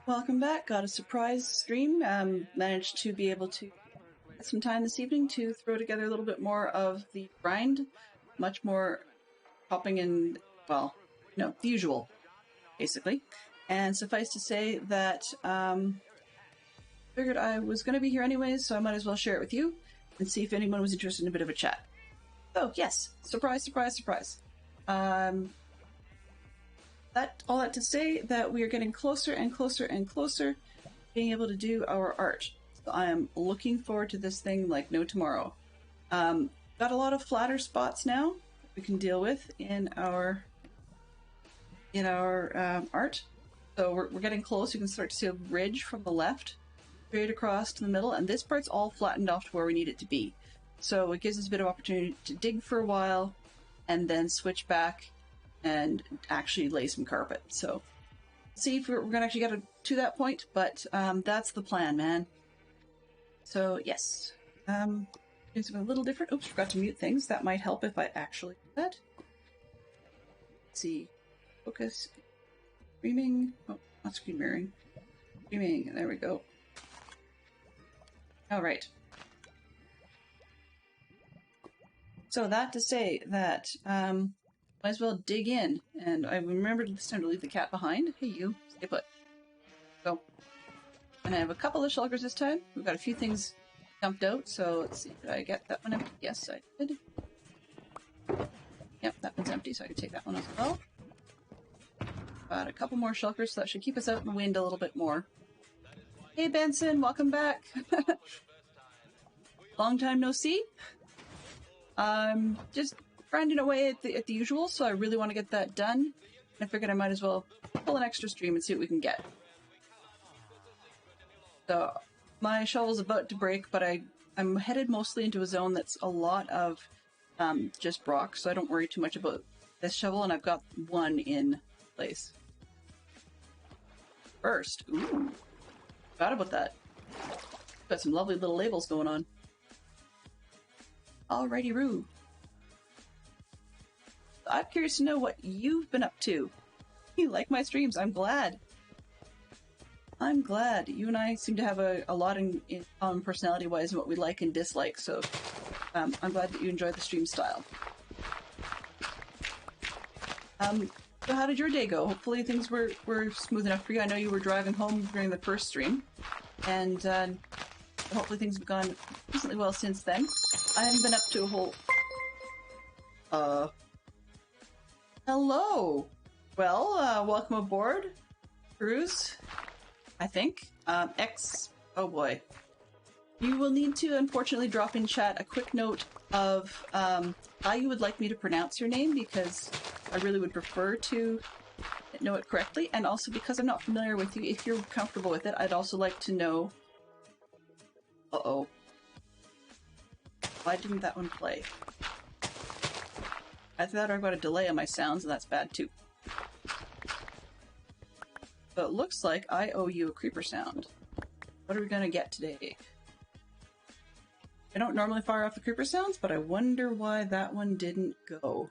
Welcome back. Got a surprise stream. Managed to be able to get some time this evening to throw together a little bit more of the grind. Much more hopping and, well, the usual, basically. And suffice to say that figured I was going to be here anyways, so I might as well share it with you and see if anyone was interested in a bit of a chat. So, yes, surprise, surprise, surprise. All that to say that we are getting closer and closer and closer to being able to do our art. So I am looking forward to this thing like no tomorrow. Got a lot of flatter spots now that we can deal with in our art. So we're getting close. You can start to see a ridge from the left straight across to the middle, and this part's all flattened off to where we need it to be. So it gives us a bit of opportunity to dig for a while and then switch back and actually lay some carpet. So see if we're going to actually get to that point, but that's the plan, man. So yes, it's a little different. Oops, forgot to mute things. That might help if I actually do that. Let's see, focus, streaming. Oh, not screen mirroring. Streaming. There we go. All right. So that to say that might as well dig in, and I remembered this time to leave the cat behind. Hey, you, stay put. Go. And I have a couple of shulkers this time. We've got a few things dumped out, so let's see. Did I get that one empty? Yes, I did. Yep, that one's empty, so I can take that one as well. Got a couple more shulkers, so that should keep us out in the wind a little bit more. Hey, Benson, welcome back. Long time no see. Just grinding away at the usual, so I really want to get that done. I figured I might as well pull an extra stream and see what we can get. So my shovel's about to break, but I'm headed mostly into a zone that's a lot of just rock, so I don't worry too much about this shovel, and I've got one in place. First, ooh, forgot about that. Got some lovely little labels going on. Alrighty-roo. I'm curious to know what you've been up to. You like my streams, I'm glad. I'm glad. You and I seem to have a lot in common personality-wise and what we like and dislike, so I'm glad that you enjoy the stream style. So how did your day go? Hopefully things were smooth enough for you. I know you were driving home during the first stream, and hopefully things have gone decently well since then. I haven't been up to a whole... Hello! Well, welcome aboard, Cruz, I think. Oh boy. You will need to, unfortunately, drop in chat a quick note of how you would like me to pronounce your name, because I really would prefer to know it correctly, and also because I'm not familiar with you, if you're comfortable with it, I'd also like to know... Uh-oh. Why didn't that one play? I thought I got a delay on my sounds, and that's bad too. So it looks like I owe you a creeper sound. What are we gonna get today? I don't normally fire off the creeper sounds, but I wonder why that one didn't go.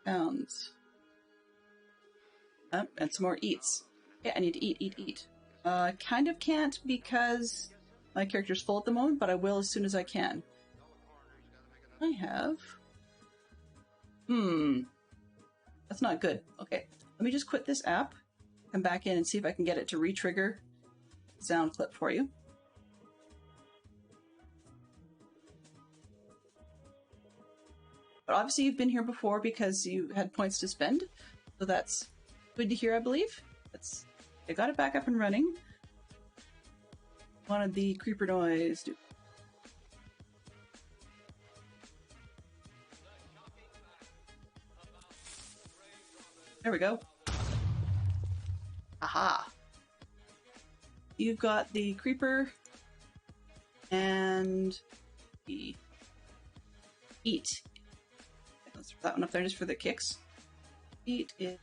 Sounds. Oh, and some more eats. Yeah, I need to eat. Kind of can't because my character's full at the moment, but I will as soon as I can. I have... That's not good. Okay, let me just quit this app, come back in and see if I can get it to re-trigger the sound clip for you. But obviously you've been here before because you had points to spend, so that's good to hear, I believe. I got it back up and running. Wanted the creeper noise. There we go. Aha! You've got the creeper and the eat. Let's throw that one up there just for the kicks. Eat it.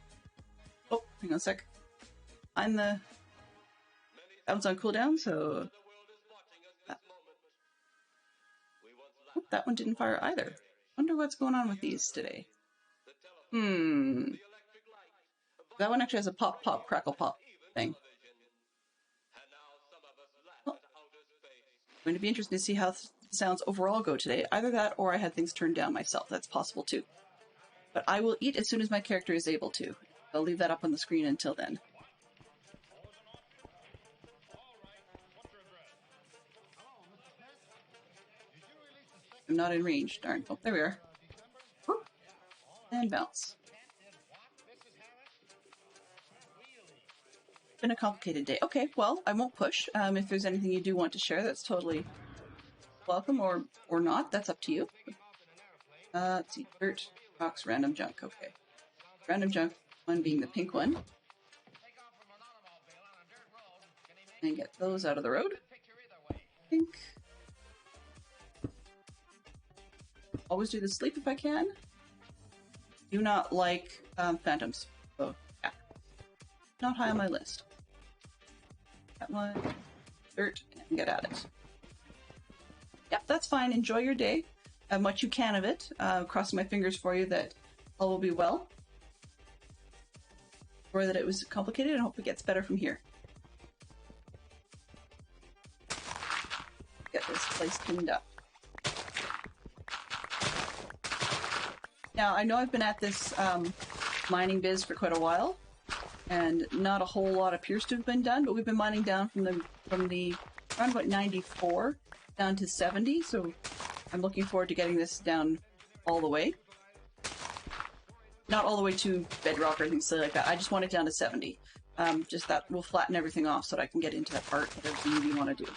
Oh, hang on a sec. That one's on cooldown, so... Oh, that one didn't fire either. Wonder what's going on with these today. That one actually has a pop, pop, crackle, pop thing. Well, going to be interesting to see how sounds overall go today. Either that or I had things turned down myself. That's possible too. But I will eat as soon as my character is able to. I'll leave that up on the screen until then. I'm not in range. Darn. Oh, there we are. Whoop. And bounce. Been a complicated day. Okay, well, I won't push. If there's anything you do want to share, that's totally welcome, or not. That's up to you. Let's see. Dirt, rocks, random junk. Okay. Random junk, one being the pink one. And get those out of the road. Pink. Always do the sleep if I can. Do not like phantoms. So, yeah. Not high on my list. That one. Dirt, and get at it. Yep, that's fine. Enjoy your day. Have much you can of it. Crossing my fingers for you that all will be well. Or that it was complicated, and hope it gets better from here. Get this place cleaned up. Now, I know I've been at this mining biz for quite a while, and not a whole lot appears to have been done, but we've been mining down from the around about 94 down to 70, so I'm looking forward to getting this down all the way. Not all the way to bedrock or anything silly like that. I just want it down to 70. Just that will flatten everything off so that I can get into that part that I really want to do.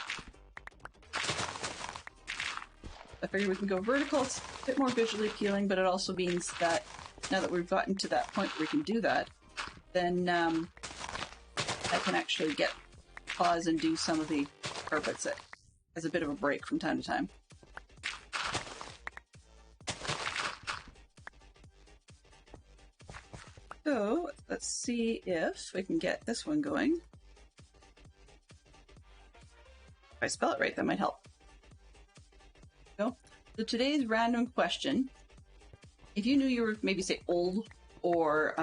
I figure we can go vertical. It's a bit more visually appealing, but it also means that now that we've gotten to that point where we can do that, then I can actually pause and do some of the carpets as a bit of a break from time to time. So let's see if we can get this one going. If I spell it right, that might help. So today's random question, if you knew you were maybe say old or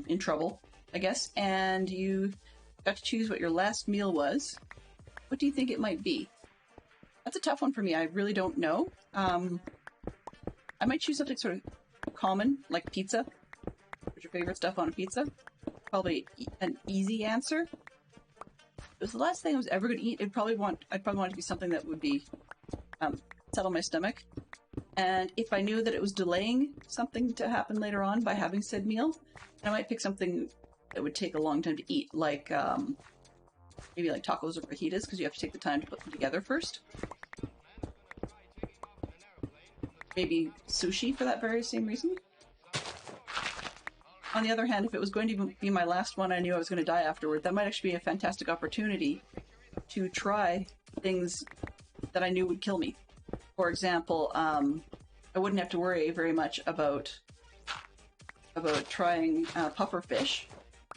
in trouble, I guess, and you got to choose what your last meal was, what do you think it might be? That's a tough one for me. I really don't know. I might choose something sort of common, like pizza. What's your favorite stuff on a pizza? Probably an easy answer. If it was the last thing I was ever going to eat, I'd probably want it to be something that would be settle my stomach. And if I knew that it was delaying something to happen later on by having said meal, I might pick something that would take a long time to eat, like maybe like tacos or fajitas, because you have to take the time to put them together first. Maybe sushi for that very same reason. On the other hand, if it was going to be my last one, I knew I was going to die afterward, that might actually be a fantastic opportunity to try things that I knew would kill me. For example, I wouldn't have to worry very much about trying puffer fish,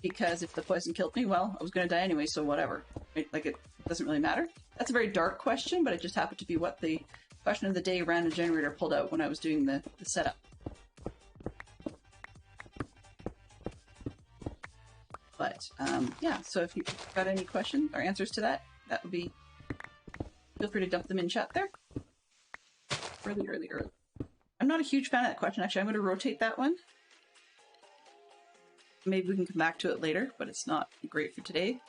because if the poison killed me, well, I was going to die anyway, so whatever. Like, it doesn't really matter. That's a very dark question, but it just happened to be what the question of the day random generator pulled out when I was doing the setup. But, yeah, so if you've got any questions or answers to that, that would be... Feel free to dump them in chat there. Early. I'm not a huge fan of that question, actually. I'm going to rotate that one. Maybe we can come back to it later, but it's not great for today.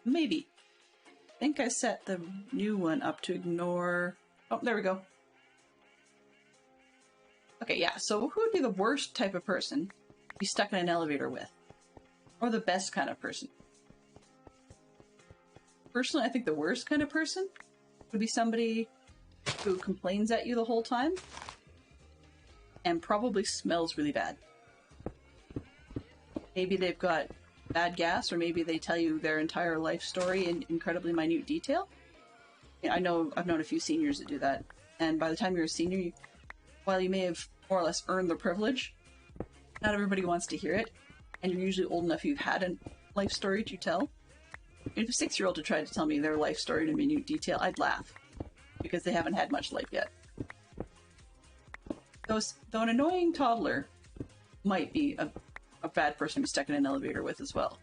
Maybe. I think I set the new one up to ignore... Oh, there we go. Okay, yeah, so who would be the worst type of person to be stuck in an elevator with? Or the best kind of person? Personally, I think the worst kind of person would be somebody who complains at you the whole time and probably smells really bad. Maybe they've got bad gas, or maybe they tell you their entire life story in incredibly minute detail. I've known a few seniors that do that, and by the time you're a senior, while you may have more or less earned the privilege, not everybody wants to hear it, and you're usually old enough you've had a life story to tell. If a 6-year-old tried to tell me their life story in minute detail, I'd laugh, because they haven't had much life yet. Though an annoying toddler might be a bad person to be stuck in an elevator with as well.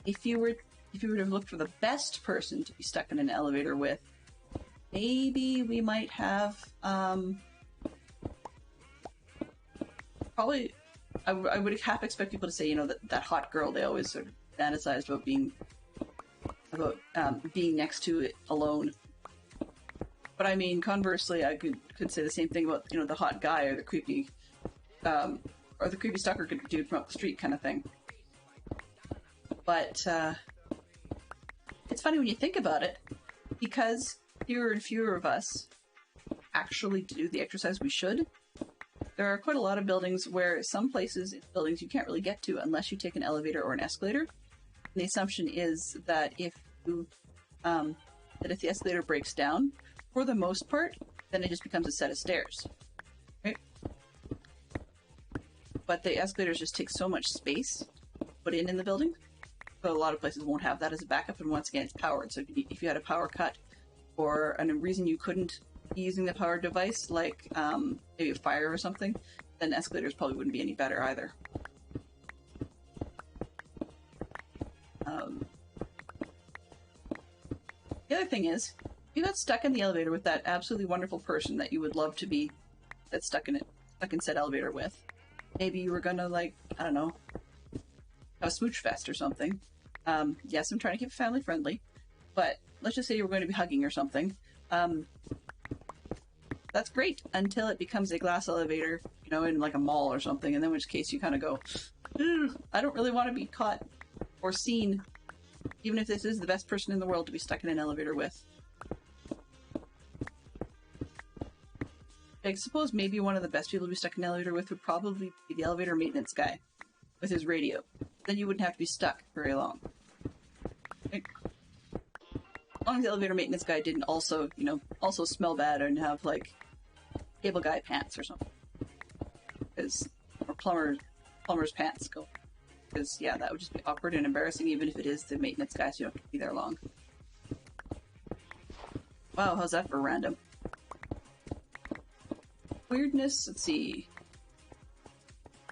If you were to look for the best person to be stuck in an elevator with, maybe we might have probably. I would half expect people to say, you know, that hot girl they always sort of fantasized about being next to it alone. But I mean, conversely, I could say the same thing about, you know, the hot guy or the creepy stalker dude from up the street kind of thing. But it's funny when you think about it, because fewer and fewer of us actually do the exercise we should. There are quite a lot of buildings where some places in buildings you can't really get to unless you take an elevator or an escalator. And the assumption is that if the escalator breaks down, for the most part, then it just becomes a set of stairs, right? But the escalators just take so much space to put in the building, so a lot of places won't have that as a backup. And once again, it's powered. So if you had a power cut or a reason you couldn't be using the powered device, like maybe a fire or something, then escalators probably wouldn't be any better either. The other thing is, if you got stuck in the elevator with that absolutely wonderful person that you would love to be that's stuck in said elevator with, maybe you were gonna, like, I don't know, have a smooch fest or something. Yes, I'm trying to keep it family friendly, but let's just say you were going to be hugging or something. That's great until it becomes a glass elevator, you know, in like a mall or something, and then in which case you kind of go, I don't really want to be caught or seen, even if this is the best person in the world to be stuck in an elevator with. I suppose maybe one of the best people to be stuck in an elevator with would probably be the elevator maintenance guy with his radio. Then you wouldn't have to be stuck very long. Like, as long as the elevator maintenance guy didn't also, you know, also smell bad and have, like, cable guy pants or something. Or plumber's pants go. Because, yeah, that would just be awkward and embarrassing, even if it is the maintenance guy, so you don't have to be there long. Wow, how's that for random? Weirdness, let's see.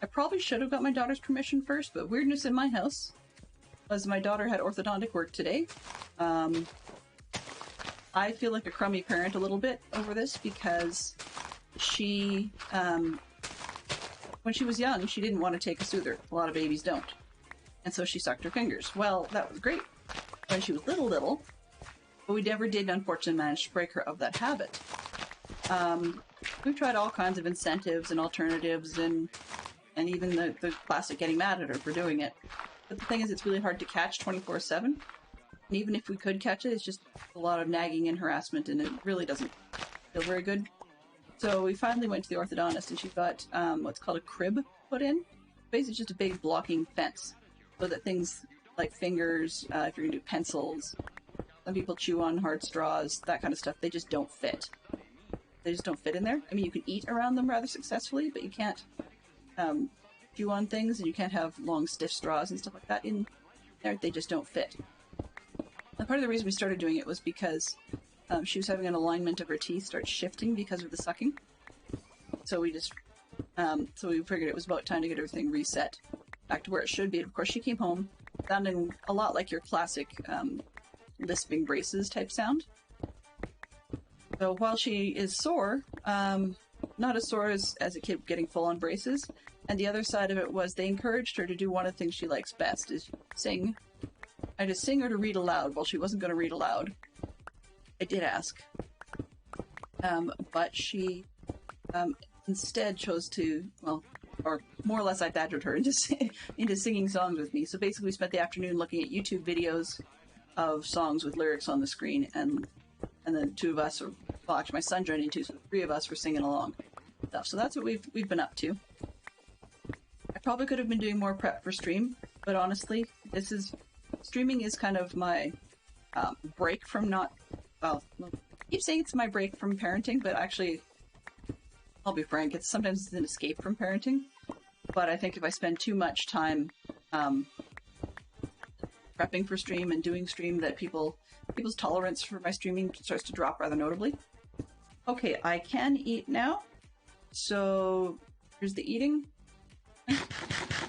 I probably should have got my daughter's permission first, but weirdness in my house was my daughter had orthodontic work today. I feel like a crummy parent a little bit over this because she, when she was young, she didn't want to take a soother. A lot of babies don't. And so she sucked her fingers. Well, that was great when she was little, but we never did, unfortunately, manage to break her of that habit. We've tried all kinds of incentives and alternatives and even the classic getting mad at her for doing it. But the thing is, it's really hard to catch 24/7. And even if we could catch it, it's just a lot of nagging and harassment, and it really doesn't feel very good. So we finally went to the orthodontist, and she got what's called a crib put in. Basically, just a big blocking fence, so that things like fingers, if you're going to do pencils, some people chew on hard straws, that kind of stuff, they just don't fit. They just don't fit in there. I mean, you can eat around them rather successfully, but you can't chew on things, and you can't have long, stiff straws and stuff like that in there. They just don't fit. And part of the reason we started doing it was because she was having an alignment of her teeth start shifting because of the sucking. So we just, so we figured it was about time to get everything reset back to where it should be. And of course, she came home sounding a lot like your classic lisping braces type sound. So while she is sore, not as sore as a kid getting full-on braces, and the other side of it was they encouraged her to do one of the things she likes best, is sing. I just sing her to read aloud. Well, she wasn't going to read aloud. I did ask. But she instead chose to, well, or more or less I badgered her into singing songs with me. So basically we spent the afternoon looking at YouTube videos of songs with lyrics on the screen, and the two of us, or well, actually my son joined in too, so the three of us were singing along stuff. So that's what we've been up to. I probably could have been doing more prep for stream, but honestly, streaming is kind of my break from I keep saying it's my break from parenting, but actually, I'll be frank, sometimes it's an escape from parenting. But I think if I spend too much time prepping for stream and doing stream that people's tolerance for my streaming starts to drop rather notably. Okay, I can eat now. So here's the eating.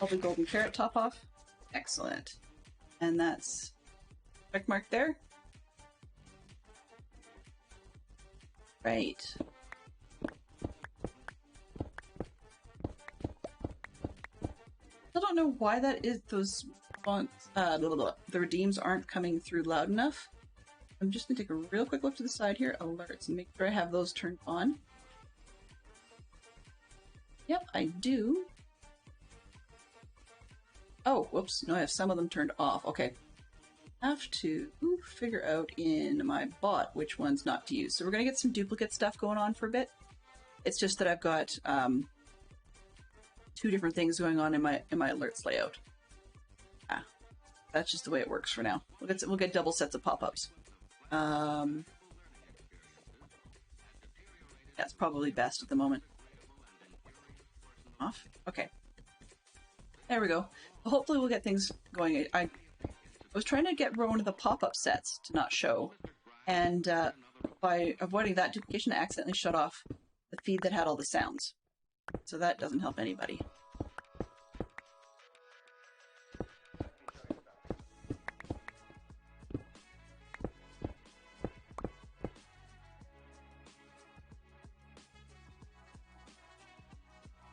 All the golden carrot top off. Excellent. And that's check mark there. Right. I don't know why that is. Those the redeems aren't coming through loud enough. I'm just gonna take a real quick look to the side here. Alerts and make sure I have those turned on. Yep, I do. Oh, whoops. No, I have some of them turned off. Okay. I have to figure out in my bot which ones not to use. So we're going to get some duplicate stuff going on for a bit. It's just that I've got two different things going on in my alerts layout. Ah, that's just the way it works for now. We'll get double sets of pop-ups. That's probably best at the moment. Off. Okay. There we go. Well, hopefully we'll get things going. I was trying to get one of the pop-up sets to not show, and by avoiding that duplication, I accidentally shut off the feed that had all the sounds. So that doesn't help anybody.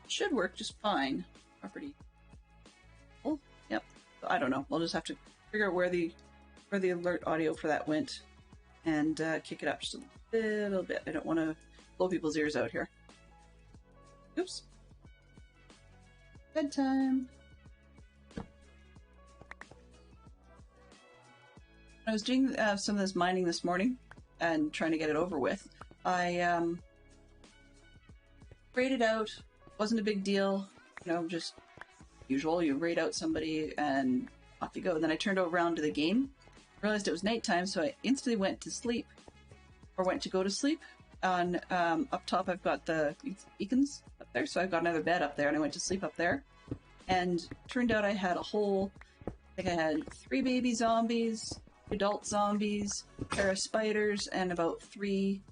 Should work just fine. Property. Oh, yep. I don't know. We'll just have to figure out where the alert audio for that went, and kick it up just a little bit. I don't want to blow people's ears out here. Oops. Bedtime. I was doing some of this mining this morning and trying to get it over with. I raided out. Wasn't a big deal, you know, just usual. You raid out somebody and off you go. And then I turned around to the game, realized it was nighttime, so I instantly went to sleep, or went to go to sleep. On up top, I've got the beacons up there, so I've got another bed up there, and I went to sleep up there. And turned out I had a whole, I think I had 3 baby zombies, adult zombies, a pair of spiders, and about 3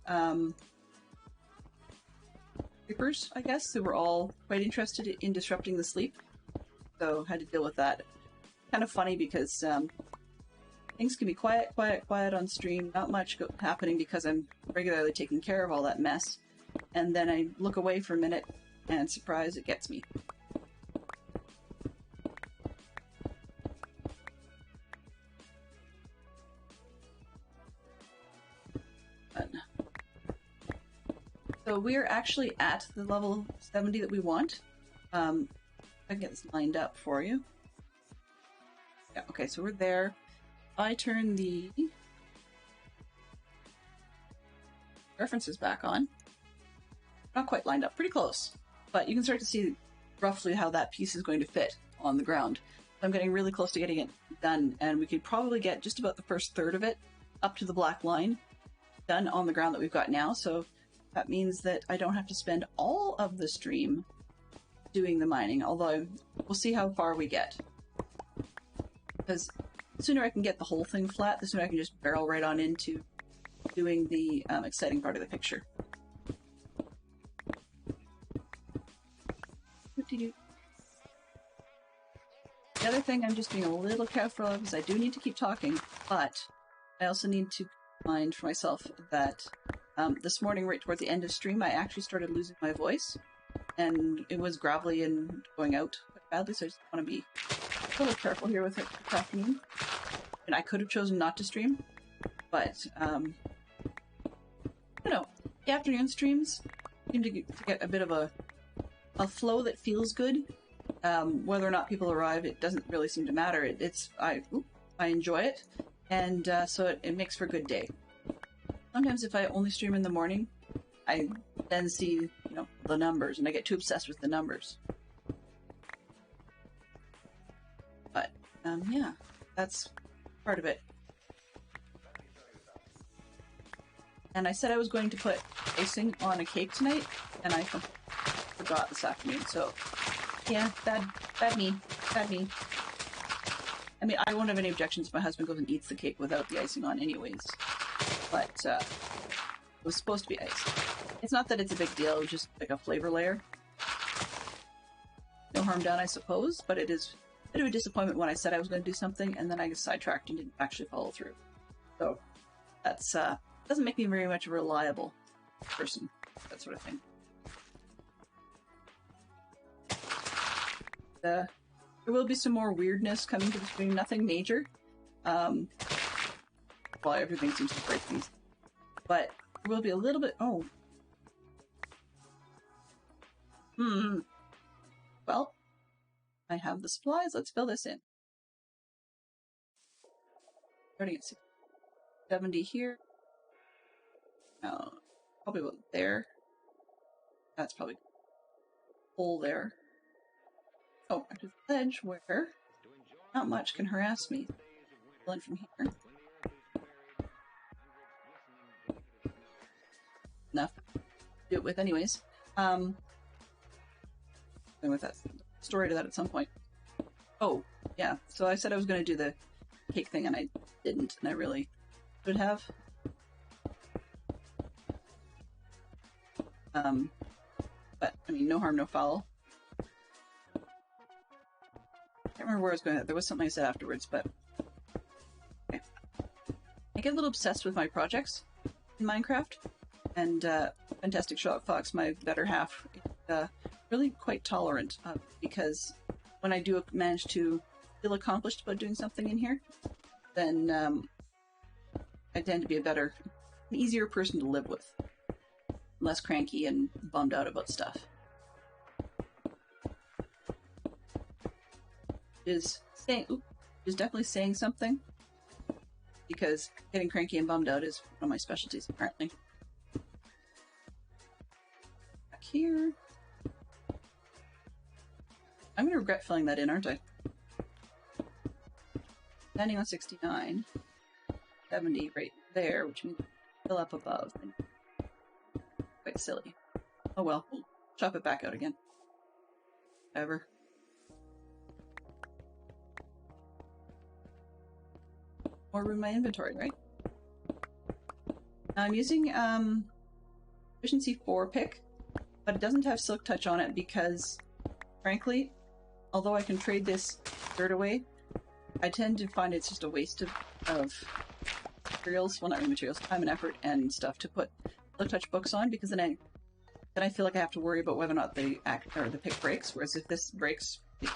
creepers, I guess, who were all quite interested in disrupting the sleep. So had to deal with that. Kind of funny because things can be quiet on stream. Not much happening because I'm regularly taking care of all that mess. And then I look away for a minute, and surprise, it gets me. So we're actually at the level 70 that we want. I can get this lined up for you. Yeah, okay, so we're there. I turn the references back on. Not quite lined up, pretty close. But you can start to see roughly how that piece is going to fit on the ground. So I'm getting really close to getting it done, and we could probably get just about the first third of it up to the black line done on the ground that we've got now. So that means that I don't have to spend all of the stream doing the mining, although we'll see how far we get. Because the sooner I can get the whole thing flat, the sooner I can just barrel right on into doing the exciting part of the picture. The other thing I'm just being a little careful of is I do need to keep talking, but I also need to mind for myself that this morning, right towards the end of stream, I actually started losing my voice, and it was gravelly and going out quite badly, so I just want to be a little careful here with it this afternoon. And I could have chosen not to stream, but, you know, the afternoon streams seem to get a bit of a flow that feels good. Whether or not people arrive, it doesn't really seem to matter. I enjoy it, and so it makes for a good day. Sometimes if I only stream in the morning, I then see, you know, the numbers, and I get too obsessed with the numbers. But, yeah, that's part of it. And I said I was going to put icing on a cake tonight, and I forgot this afternoon, so yeah, bad me. I mean, I won't have any objections if my husband goes and eats the cake without the icing on anyways. But it was supposed to be iced. It's not that it's a big deal, it was just like a flavor layer. No harm done, I suppose, but it is a bit of a disappointment when I said I was going to do something and then I just sidetracked and didn't actually follow through. So that's doesn't make me very much a reliable person, that sort of thing. There will be some more weirdness coming to the screen, nothing major. Well, everything seems to break these. But there will be a little bit... Oh. Well, I have the supplies. Let's fill this in. Starting at 70 here. Probably about there. That's probably hole there. Oh, back to the ledge where not much can harass me. Fill in from here. Enough to do it with anyways. Going with that story to that at some point. Oh, yeah. So I said I was going to do the cake thing and I didn't, and I really should have. But, I mean, no harm, no foul. I can't remember where I was going. There was something I said afterwards, but... Okay. I get a little obsessed with my projects in Minecraft, and Fantastic Shot Fox, my better half, is really quite tolerant, because when I do manage to feel accomplished about doing something in here, then I tend to be an easier person to live with. Less cranky and bummed out about stuff. Is definitely saying something, because getting cranky and bummed out is one of my specialties, apparently. Back here. I'm gonna regret filling that in, aren't I? Standing on 69. 70 right there, which means fill up above. Quite silly. Oh well, we'll chop it back out again. Whatever. More room in my inventory, right? Now I'm using efficiency 4 pick, but it doesn't have silk touch on it because, frankly, although I can trade this dirt away, I tend to find it's just a waste of materials, well, not really materials, time and effort and stuff to put silk touch books on, because then I feel like I have to worry about whether or not the pick breaks. Whereas if this breaks, it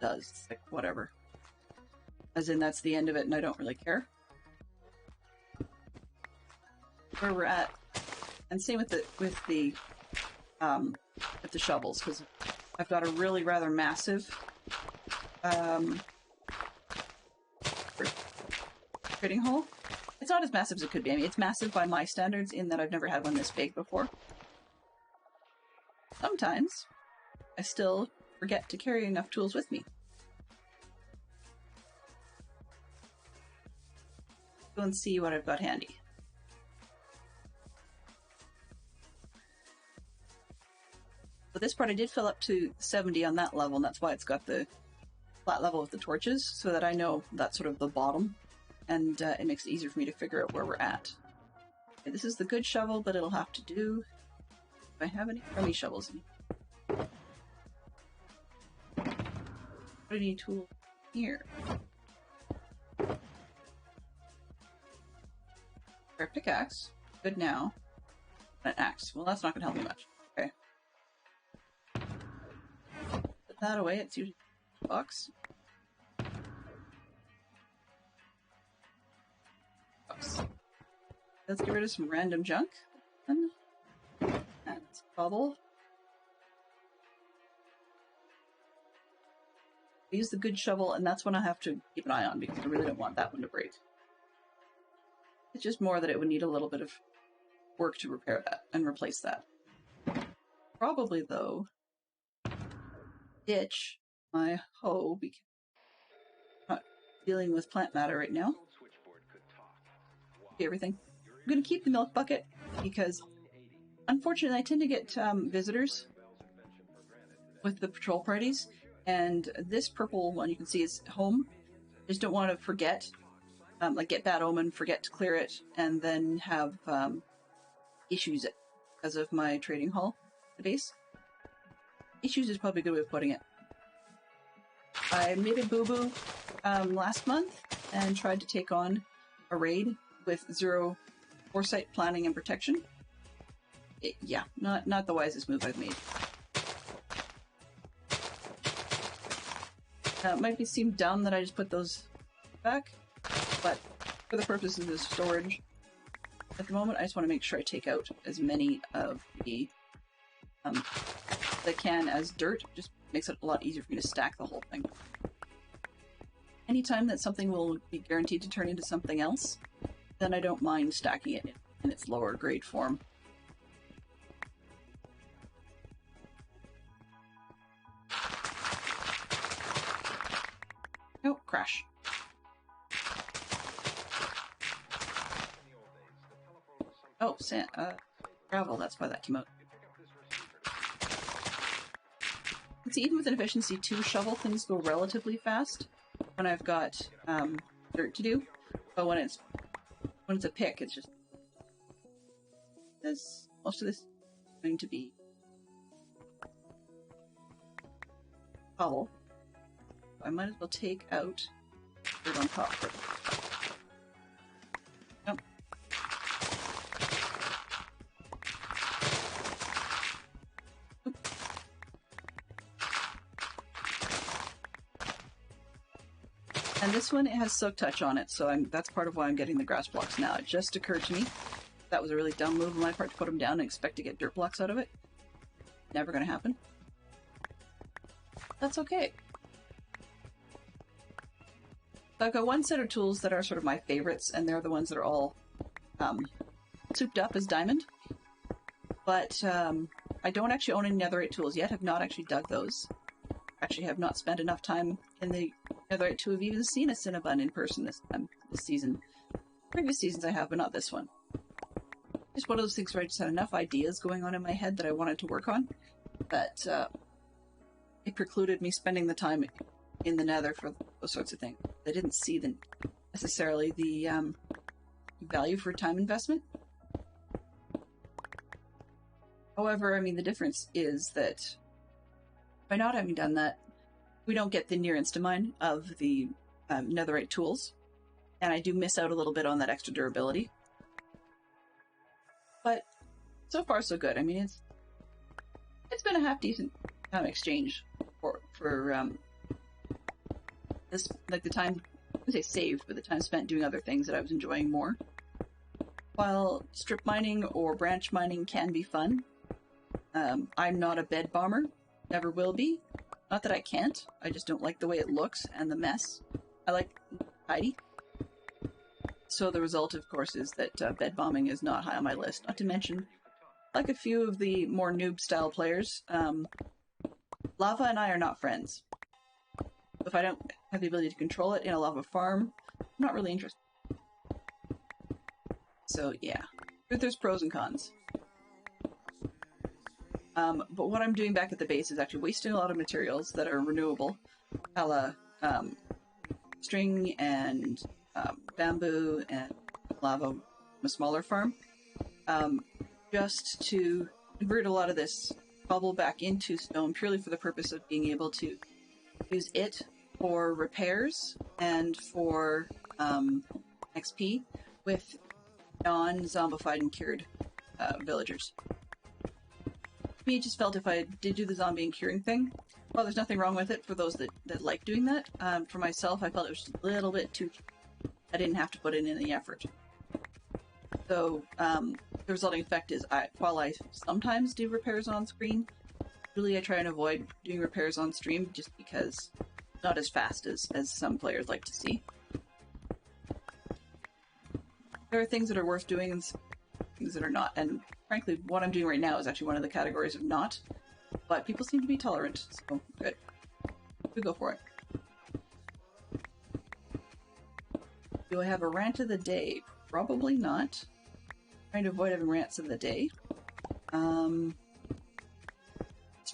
does. It's like whatever. As in, that's the end of it, and I don't really care. Where we're at, and same with the shovels, because I've got a really rather massive trading hole. It's not as massive as it could be. I mean, it's massive by my standards in that I've never had one this big before. Sometimes I still forget to carry enough tools with me. Go and see what I've got handy. But this part I did fill up to 70 on that level, and that's why it's got the flat level with the torches, so that I know that's sort of the bottom, and it makes it easier for me to figure out where we're at. Okay, this is the good shovel, but it'll have to do. Do I have any crummy shovels in here? Any tool here? For a pickaxe, good now. An axe. Well, that's not going to help me much. Okay. Put that away. It's usually a box. Let's get rid of some random junk. And bubble. I use the good shovel, and that's one I have to keep an eye on because I really don't want that one to break. It's just more that it would need a little bit of work to repair that and replace that. Probably, though, ditch my hoe because I'm not dealing with plant matter right now. Everything. I'm going to keep the milk bucket because, unfortunately, I tend to get visitors with the patrol parties, and this purple one you can see is home, just don't want to forget, like get Bad Omen, forget to clear it, and then have issues because of my trading hall, the base. Issues is probably a good way of putting it. I made a boo-boo last month and tried to take on a raid with 0 foresight, planning, and protection. Yeah, not the wisest move I've made. It might seem dumb that I just put those back, but for the purposes of storage, at the moment I just want to make sure I take out as many of the that can as dirt. Just makes it a lot easier for me to stack the whole thing. Anytime that something will be guaranteed to turn into something else, then I don't mind stacking it in its lower grade form. Oh, crash. Oh, gravel, that's why that came out. See, even with an efficiency 2 shovel, things go relatively fast when I've got dirt to do. But when it's a pick, it's just most of this is going to be cobble. I might as well take out dirt on top first. Nope. And this one, it has Silk Touch on it, so that's part of why I'm getting the grass blocks now. It just occurred to me that was a really dumb move on my part to put them down and expect to get dirt blocks out of it. Never gonna happen. That's okay. So I've got one set of tools that are sort of my favorites, and they're the ones that are all souped up as diamond. But I don't actually own any netherite tools yet. Have not actually dug those. Actually have not spent enough time in the netherite to have even seen a Cinnabon in person this season. Previous seasons I have, but not this one. Just one of those things where I just had enough ideas going on in my head that I wanted to work on, that it precluded me spending the time in the nether for those sorts of things. I didn't see necessarily the value for time investment. However, I mean, the difference is that by not having done that, we don't get the near insta-mine of the netherite tools, and I do miss out a little bit on that extra durability. But so far so good. I mean, it's been a half decent exchange for this, like the time, I would say saved, but the time spent doing other things that I was enjoying more. While strip mining or branch mining can be fun, I'm not a bed bomber, never will be. Not that I can't, I just don't like the way it looks and the mess. I like tidy. So the result, of course, is that bed bombing is not high on my list. Not to mention, like a few of the more noob-style players, lava and I are not friends. If I don't have the ability to control it in a lava farm, I'm not really interested. So yeah, there's pros and cons. But what I'm doing back at the base is actually wasting a lot of materials that are renewable, a la string and bamboo and lava, a smaller farm, just to convert a lot of this bubble back into stone purely for the purpose of being able to use it for repairs and for XP with non-zombified and cured villagers. Me just felt if I did do the zombie and curing thing, well, there's nothing wrong with it for those that like doing that. For myself, I felt it was just a little bit too... I didn't have to put in any effort. So, the resulting effect is, while I sometimes do repairs on screen, really I try and avoid doing repairs on stream just because it's not as fast as some players like to see. There are things that are worth doing and things that are not, and frankly, what I'm doing right now is actually one of the categories of not, but people seem to be tolerant, so good. We go for it. Do I have a rant of the day? Probably not. Trying to avoid having rants of the day. This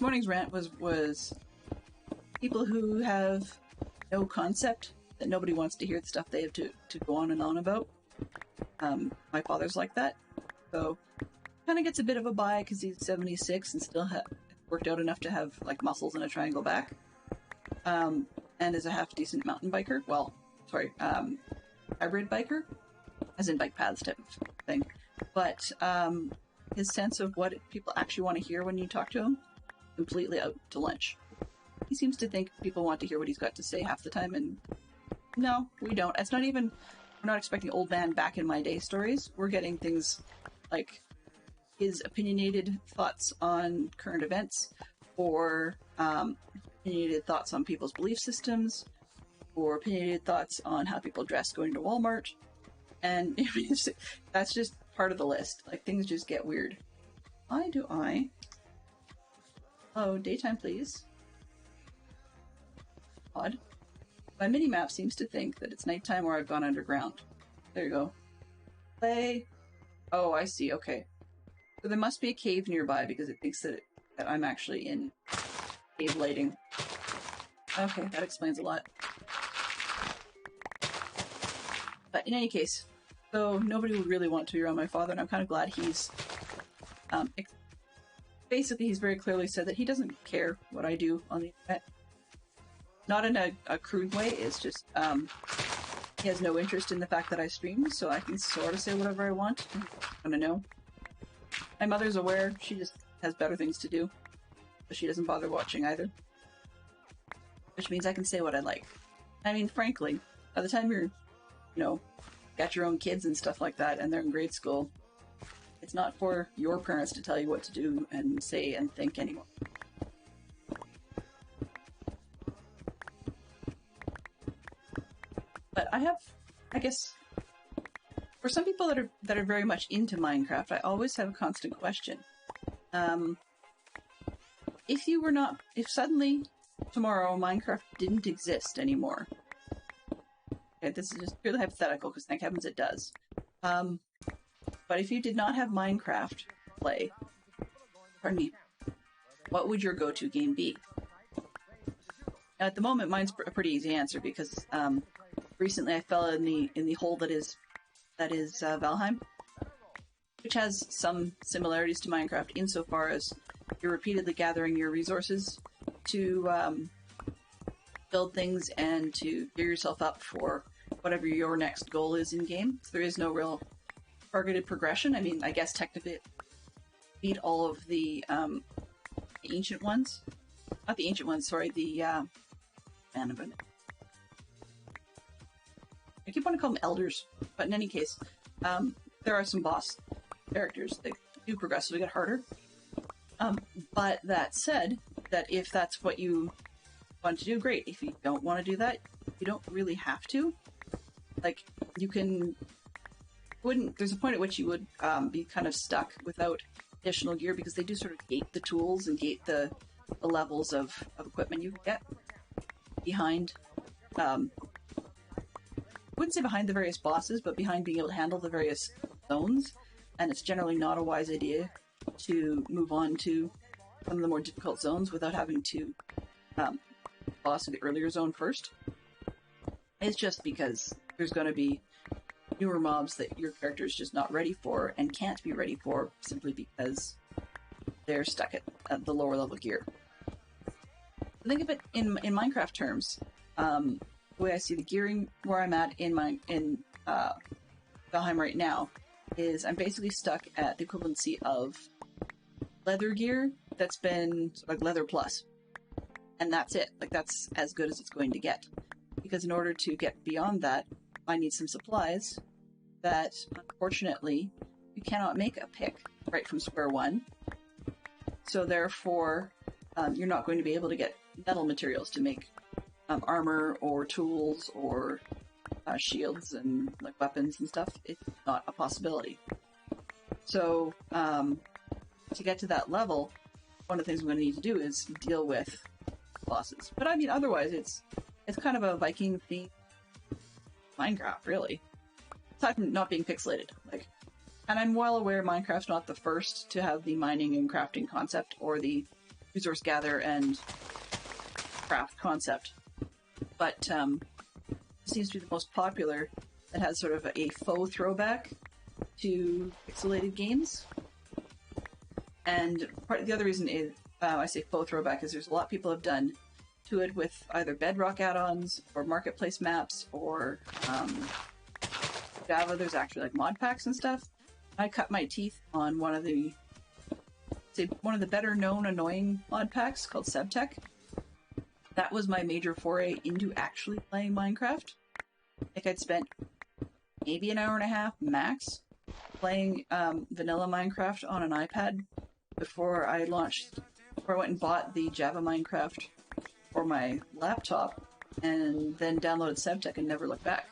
morning's rant was people who have no concept that nobody wants to hear the stuff they have to go on and on about. My father's like that, so kind of gets a bit of a buy because he's 76 and still worked out enough to have like muscles and a triangle back, and is a half decent mountain biker. Well, sorry, hybrid biker, as in bike paths type of thing. But his sense of what people actually want to hear when you talk to him, completely out to lunch. He seems to think people want to hear what he's got to say half the time, and no, we don't. It's not even. We're not expecting old man back in my day stories. We're getting things like his opinionated thoughts on current events, or opinionated thoughts on people's belief systems, or opinionated thoughts on how people dress going to Walmart. And that's just part of the list. Like, things just get weird. Why do I... Oh, daytime, please. Odd. My mini-map seems to think that it's nighttime or I've gone underground. There you go. Play. Oh, I see. Okay. So there must be a cave nearby because it thinks that I'm actually in cave lighting. Okay, that explains a lot. But in any case, so nobody would really want to be around my father, and I'm kind of glad he's... basically, he's very clearly said that he doesn't care what I do on the internet. Not in a crude way, it's just, he has no interest in the fact that I stream, so I can sort of say whatever I want. I don't know. My mother's aware, she just has better things to do. But she doesn't bother watching either. Which means I can say what I like. I mean, frankly, by the time you're, got your own kids and stuff like that, and they're in grade school, it's not for your parents to tell you what to do and say and think anymore. But I guess, for some people that are very much into Minecraft, I always have a constant question. If suddenly tomorrow Minecraft didn't exist anymore, okay, this is just purely hypothetical because thank heavens it does. But if you did not have Minecraft play, pardon me, what would your go-to game be? At the moment, mine's a pretty easy answer because recently I fell in the hole that is Valheim, which has some similarities to Minecraft insofar as you're repeatedly gathering your resources to build things and to gear yourself up for whatever your next goal is in game. So there is no real targeted progression. I mean, I guess technically beat all of the ancient ones. Not the ancient ones, sorry, the I keep wanting to call them elders, but in any case, there are some boss characters that do progressively get harder. But that said, that if that's what you want to do, great. If you don't want to do that, you don't really have to. Like, you can... There's a point at which you would be kind of stuck without additional gear, because they do sort of gate the tools and gate the levels of equipment you get behind... I wouldn't say behind the various bosses, but behind being able to handle the various zones, and it's generally not a wise idea to move on to some of the more difficult zones without having to boss the earlier zone first. It's just because there's going to be newer mobs that your character is just not ready for and can't be ready for simply because they're stuck at the lower level gear. Think of it in Minecraft terms. The way I see the gearing where I'm at in Valheim right now is I'm basically stuck at the equivalency of leather gear that's been like leather plus. And that's it. Like, that's as good as it's going to get. Because in order to get beyond that, I need some supplies that, unfortunately, you cannot make a pick right from square one. So therefore, you're not going to be able to get metal materials to make armor or tools or shields and like weapons and stuff. It's not a possibility. So to get to that level, one of the things I'm going to need to do is deal with bosses. But I mean, otherwise, it's kind of a Viking themed Minecraft, really. Aside from not being pixelated, like, and I'm well aware Minecraft's not the first to have the mining and crafting concept or the resource gather and craft concept. But seems to be the most popular that has sort of a faux throwback to pixelated games. And part of the other reason is, I say faux throwback, is there's a lot of people have done to it with either Bedrock add-ons or marketplace maps or Java. There's actually like mod packs and stuff. I cut my teeth on one of the better known annoying mod packs called Sebtech. That was my major foray into actually playing Minecraft. Like I'd spent maybe an hour and a half max playing vanilla Minecraft on an iPad before I went and bought the Java Minecraft for my laptop and then downloaded Sebtech and never looked back.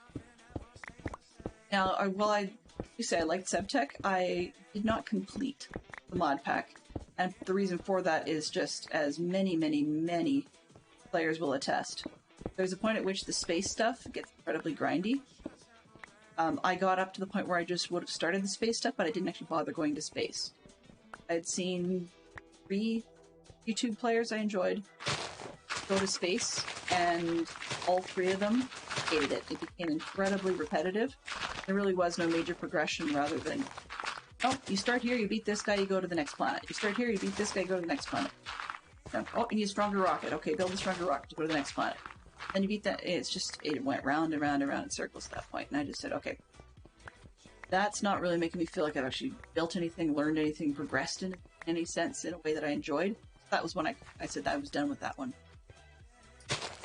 Now, while I do say I liked Sebtech, I did not complete the mod pack. And the reason for that is just as many, many, many players will attest. There's a point at which the space stuff gets incredibly grindy. I got up to the point where I just would have started the space stuff, but I didn't actually bother going to space. I'd seen 3 YouTube players I enjoyed go to space, and all 3 of them hated it. It became incredibly repetitive. There really was no major progression rather than, oh, you start here, you beat this guy, you go to the next planet. You start here, you beat this guy, you go to the next planet. Oh, you need a stronger rocket. Okay, build a stronger rocket to go to the next planet. Then you beat that. It went round and round and round in circles at that point, and I just said, okay, that's not really making me feel like I've actually built anything, learned anything, progressed in any sense in a way that I enjoyed. That was when I said that I was done with that one.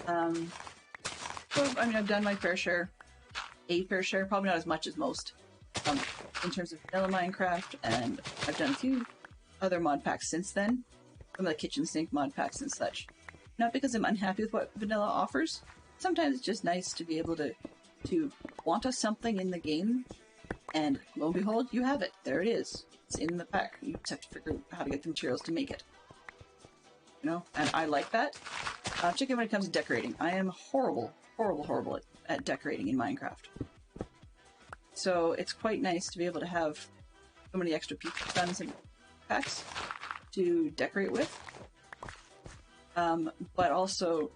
So, I mean, I've done my fair share, probably not as much as most, in terms of vanilla Minecraft, and I've done a few other mod packs since then, some of the kitchen sink mod packs and such. Not because I'm unhappy with what vanilla offers. Sometimes it's just nice to be able to want something in the game, and lo and behold, you have it. There it is. It's in the pack. You just have to figure out how to get the materials to make it. You know, and I like that. Particularly when it comes to decorating. I am horrible at decorating in Minecraft. So it's quite nice to be able to have so many extra people guns and packs to decorate with. But also,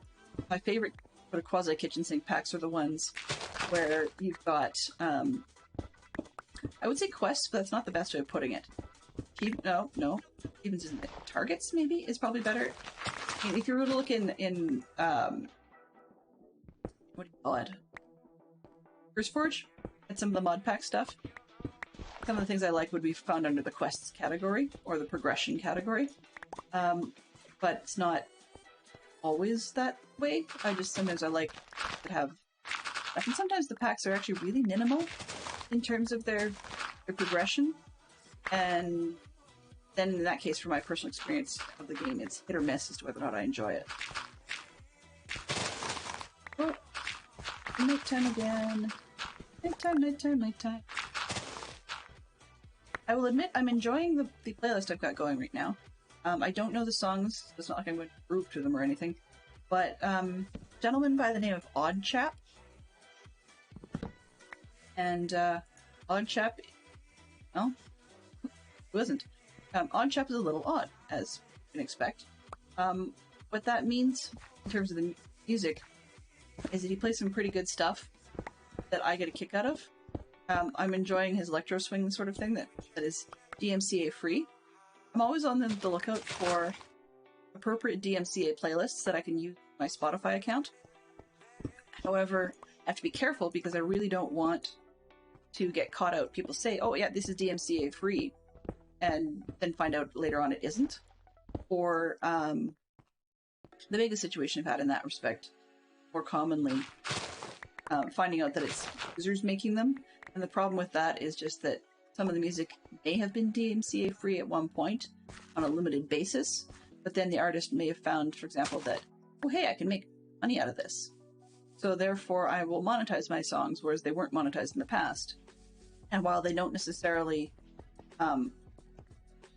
my favorite sort of quasi-kitchen sink packs are the ones where you've got, I would say quests, but that's not the best way of putting it. No. Even targets, maybe, is probably better. I mean, if you were to look in what do you call it? CurseForge, and some of the mod pack stuff. Some of the things I like would be found under the quests category, or the progression category. But it's not always that way. Sometimes I like to have... I think sometimes the packs are actually really minimal in terms of their progression. And then in that case, for my personal experience of the game, it's hit or miss as to whether or not I enjoy it. Oh, nighttime again. Nighttime. I will admit I'm enjoying the playlist I've got going right now. I don't know the songs. It's not like I'm going to groove to them or anything. But gentleman by the name of Odd Chap. And Odd Chap... Well, who isn't? Odd Chap is a little odd, as you can expect. What that means, in terms of the music, is that he plays some pretty good stuff that I get a kick out of. I'm enjoying his electro swing sort of thing that is DMCA free. I'm always on the lookout for appropriate DMCA playlists that I can use my Spotify account. However, I have to be careful because I really don't want to get caught out. People say, oh yeah, this is DMCA free, and then find out later on it isn't. Or the biggest situation I've had in that respect, more commonly, finding out that it's users making them. And the problem with that is just that some of the music may have been DMCA free at one point on a limited basis, but then the artist may have found, for example, that, oh hey, I can make money out of this. So therefore I will monetize my songs, whereas they weren't monetized in the past. And while they don't necessarily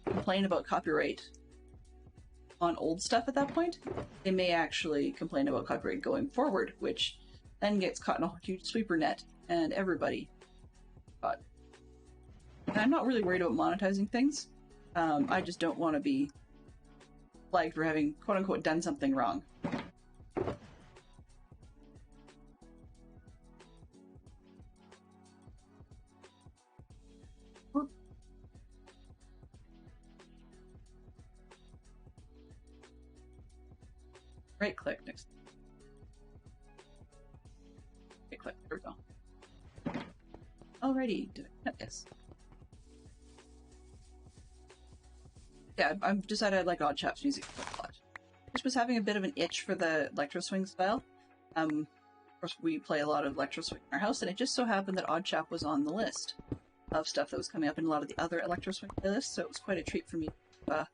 complain about copyright on old stuff at that point, they may actually complain about copyright going forward, which then gets caught in a huge sweeper net, and everybody caught. And I'm not really worried about monetizing things. I just don't want to be flagged for having, quote-unquote, done something wrong. Right click next. Right click. There we go. Alrighty. Did I? Yes. Yeah, I've decided I like Oddchap's music a lot. Just was having a bit of an itch for the Electro Swing style. Of course, we play a lot of Electro Swing in our house, and it just so happened that Oddchap was on the list of stuff that was coming up in a lot of the other Electro Swing playlists, so it was quite a treat for me to,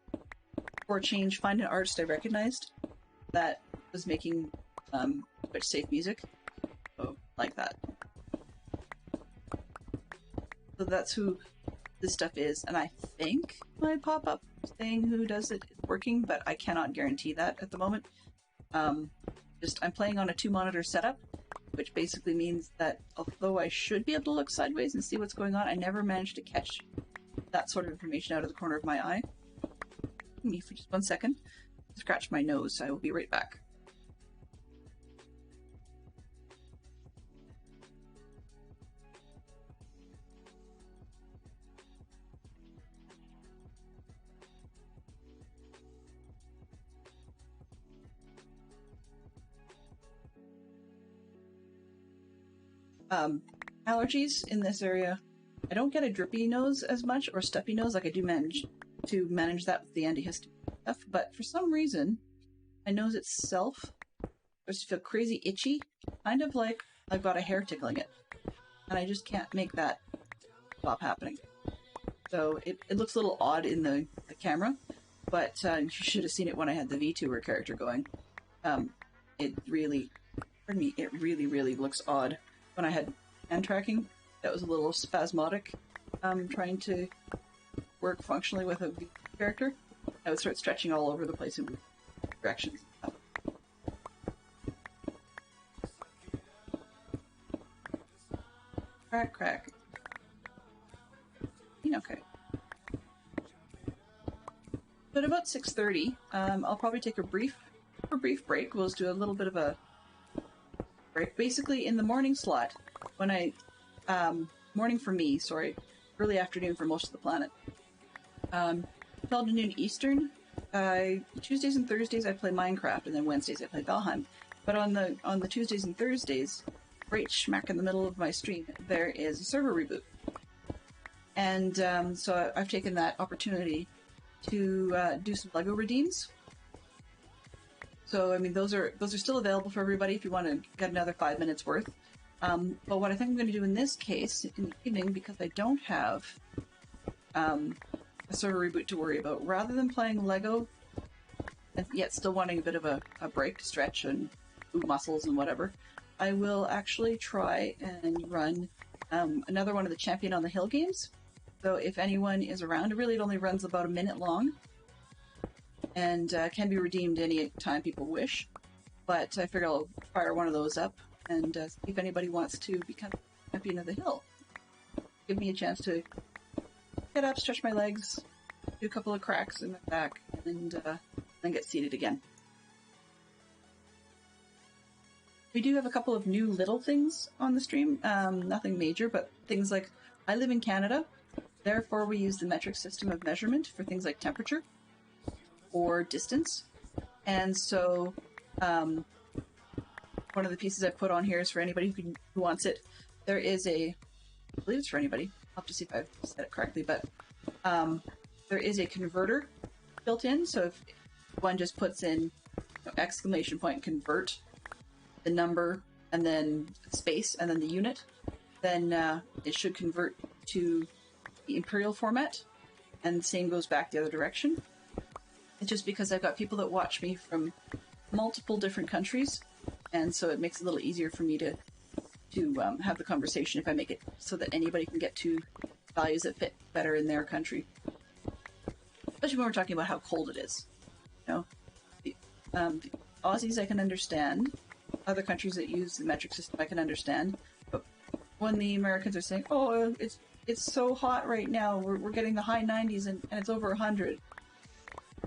for a change, find an artist I recognized that was making Twitch safe music. So, like that. So that's who this stuff is, and I think my pop-up saying who does it is working, but I cannot guarantee that at the moment. I'm playing on a 2-monitor setup, which basically means that although I should be able to look sideways and see what's going on, I never managed to catch that sort of information out of the corner of my eye. Give me for just 1 second. Scratch my nose. I will be right back. Allergies in this area. I don't get a drippy nose as much or stuffy nose like I do manage that with the antihistamine stuff, but for some reason, my nose itself starts to feel crazy itchy, kind of like I've got a hair tickling it, and I just can't make that stop happening. So it looks a little odd in the camera, but you should have seen it when I had the VTuber character going. It really, pardon me, it really looks odd. When I had hand tracking, that was a little spasmodic, trying to work functionally with a character. I would start stretching all over the place in directions. Crack. Okay. But about 6:30, I'll probably take a brief break. We'll just do a little bit of a break. Basically, in the morning slot, when I morning for me, sorry, early afternoon for most of the planet. 12 to noon Eastern. Tuesdays and Thursdays I play Minecraft, and then Wednesdays I play Valheim. But on the Tuesdays and Thursdays, right smack in the middle of my stream, there is a server reboot, and so I've taken that opportunity to do some LEGO redeems. So I mean, those are still available for everybody if you want to get another 5 minutes worth. But what I think I'm going to do in this case, in the evening, because I don't have a server reboot to worry about, rather than playing LEGO, and yet still wanting a bit of a break to stretch and move muscles and whatever, I will actually try and run another one of the Champion on the Hill games. So if anyone is around, it only runs about a minute long, and can be redeemed any time people wish. But I figure I'll fire one of those up and see if anybody wants to become Champion of the Hill. Give me a chance to get up, stretch my legs, do a couple of cracks in my back, and then get seated again. We do have a couple of new little things on the stream, nothing major, but things like, I live in Canada, therefore we use the metric system of measurement for things like temperature or distance. And so one of the pieces I've put on here is for anybody who wants it. There is I believe it's for anybody. I'll have to see if I've said it correctly, but there is a converter built in. So if one just puts in exclamation point convert, the number, and then space, and then the unit, then it should convert to the imperial format, and the same goes back the other direction. It's just because I've got people that watch me from multiple different countries, and so it makes it a little easier for me to have the conversation if I make it so that anybody can get to values that fit better in their country. Especially when we're talking about how cold it is. You know, the Aussies I can understand. Other countries that use the metric system I can understand. But when the Americans are saying, oh, it's so hot right now, we're getting the high 90s and it's over 100.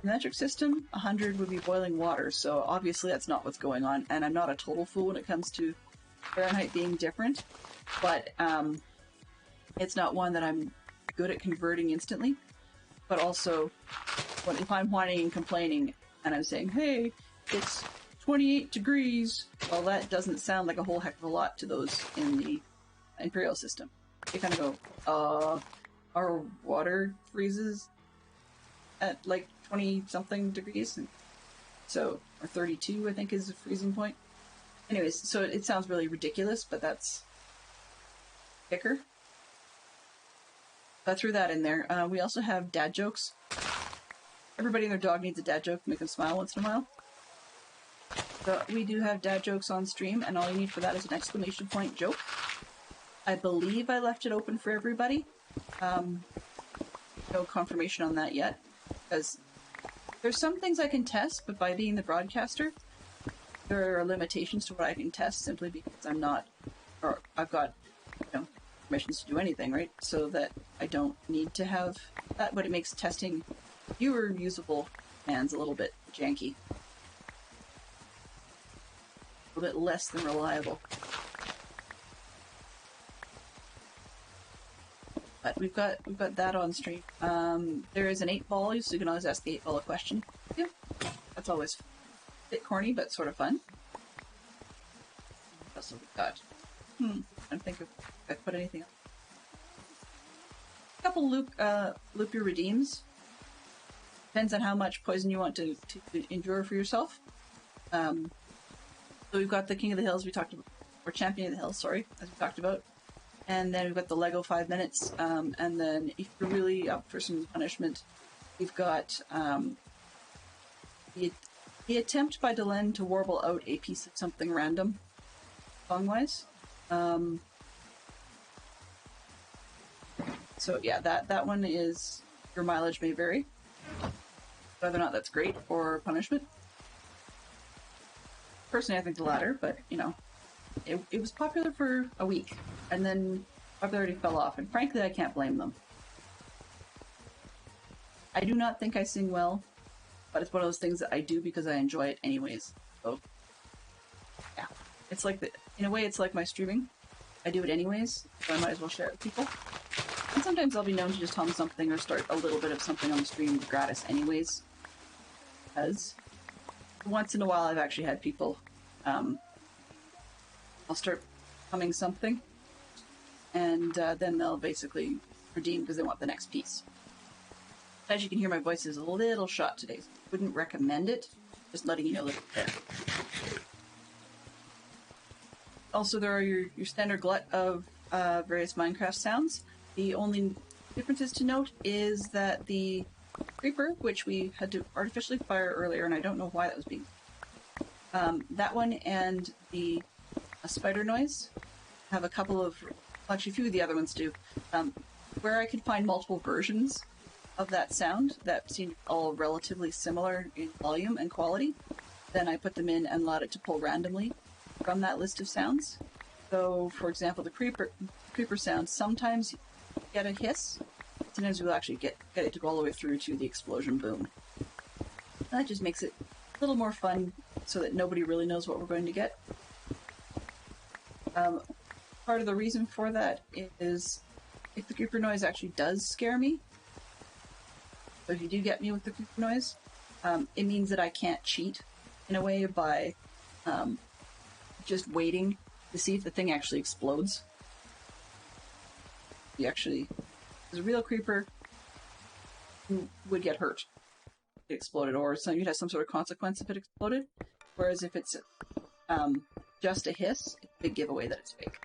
The metric system, 100 would be boiling water, so obviously that's not what's going on, and I'm not a total fool when it comes to Fahrenheit being different, but it's not one that I'm good at converting instantly. But also, if I'm whining and complaining, and I'm saying, hey, it's 28 degrees. Well, that doesn't sound like a whole heck of a lot to those in the Imperial system. They kind of go, our water freezes at like 20-something degrees. And so, or 32, I think, is the freezing point. Anyways, so it sounds really ridiculous, but that's kicker. I threw that in there. We also have dad jokes. Everybody and their dog needs a dad joke to make them smile once in a while. So we do have dad jokes on stream, and all you need for that is an exclamation point joke. I believe I left it open for everybody. No confirmation on that yet, because there's some things I can test, but by being the broadcaster, there are limitations to what I can test simply because I'm not, or I've got, permissions to do anything, right? So that I don't need to have that, but it makes testing viewer usable commands a little bit janky. A little bit less than reliable. But we've got that on stream. There is an 8-ball, so you can always ask the 8-ball a question. Yeah, that's always a bit corny, but sort of fun. What else have we got? I don't think if I put anything else. A couple loop your redeems. Depends on how much poison you want to endure for yourself. So we've got the King of the Hills we talked about, or Champion of the Hills, sorry, as we talked about. And then we've got the Lego 5 minutes, and then if you're really up for some punishment, we've got the attempt by Delenn to warble out a piece of something random, song-wise. So yeah, that one is, your mileage may vary, whether or not that's great or punishment. Personally, I think the latter, but, it was popular for a week, and then popularity fell off, and frankly, I can't blame them. I do not think I sing well, but it's one of those things that I do because I enjoy it anyways. So, yeah. It's like, in a way, it's like my streaming. I do it anyways, so I might as well share it with people. And sometimes I'll be known to just hum something or start a little bit of something on the stream gratis anyways. Because once in a while I've actually had people, I'll start humming something, and then they'll basically redeem because they want the next piece. As you can hear, my voice is a little shot today, so I wouldn't recommend it. Just letting you know that it's there. Also, there are your standard glut of various Minecraft sounds. The only differences to note is that the creeper, which we had to artificially fire earlier, and I don't know why that was being... that one and the spider noise have a couple of... Actually, a few of the other ones do. Where I could find multiple versions of that sound that seemed all relatively similar in volume and quality, then I put them in and allowed it to pull randomly from that list of sounds. So, for example, the creeper sound, sometimes you get a hiss, sometimes you'll actually get it to go all the way through to the explosion boom. And that just makes it a little more fun so that nobody really knows what we're going to get. Part of the reason for that is if the creeper noise actually does scare me, so if you do get me with the creeper noise, it means that I can't cheat in a way by just waiting to see if the thing actually explodes. There's a real creeper who would get hurt if it exploded, or you'd have some sort of consequence if it exploded. Whereas if it's just a hiss, it's a big giveaway that it's fake.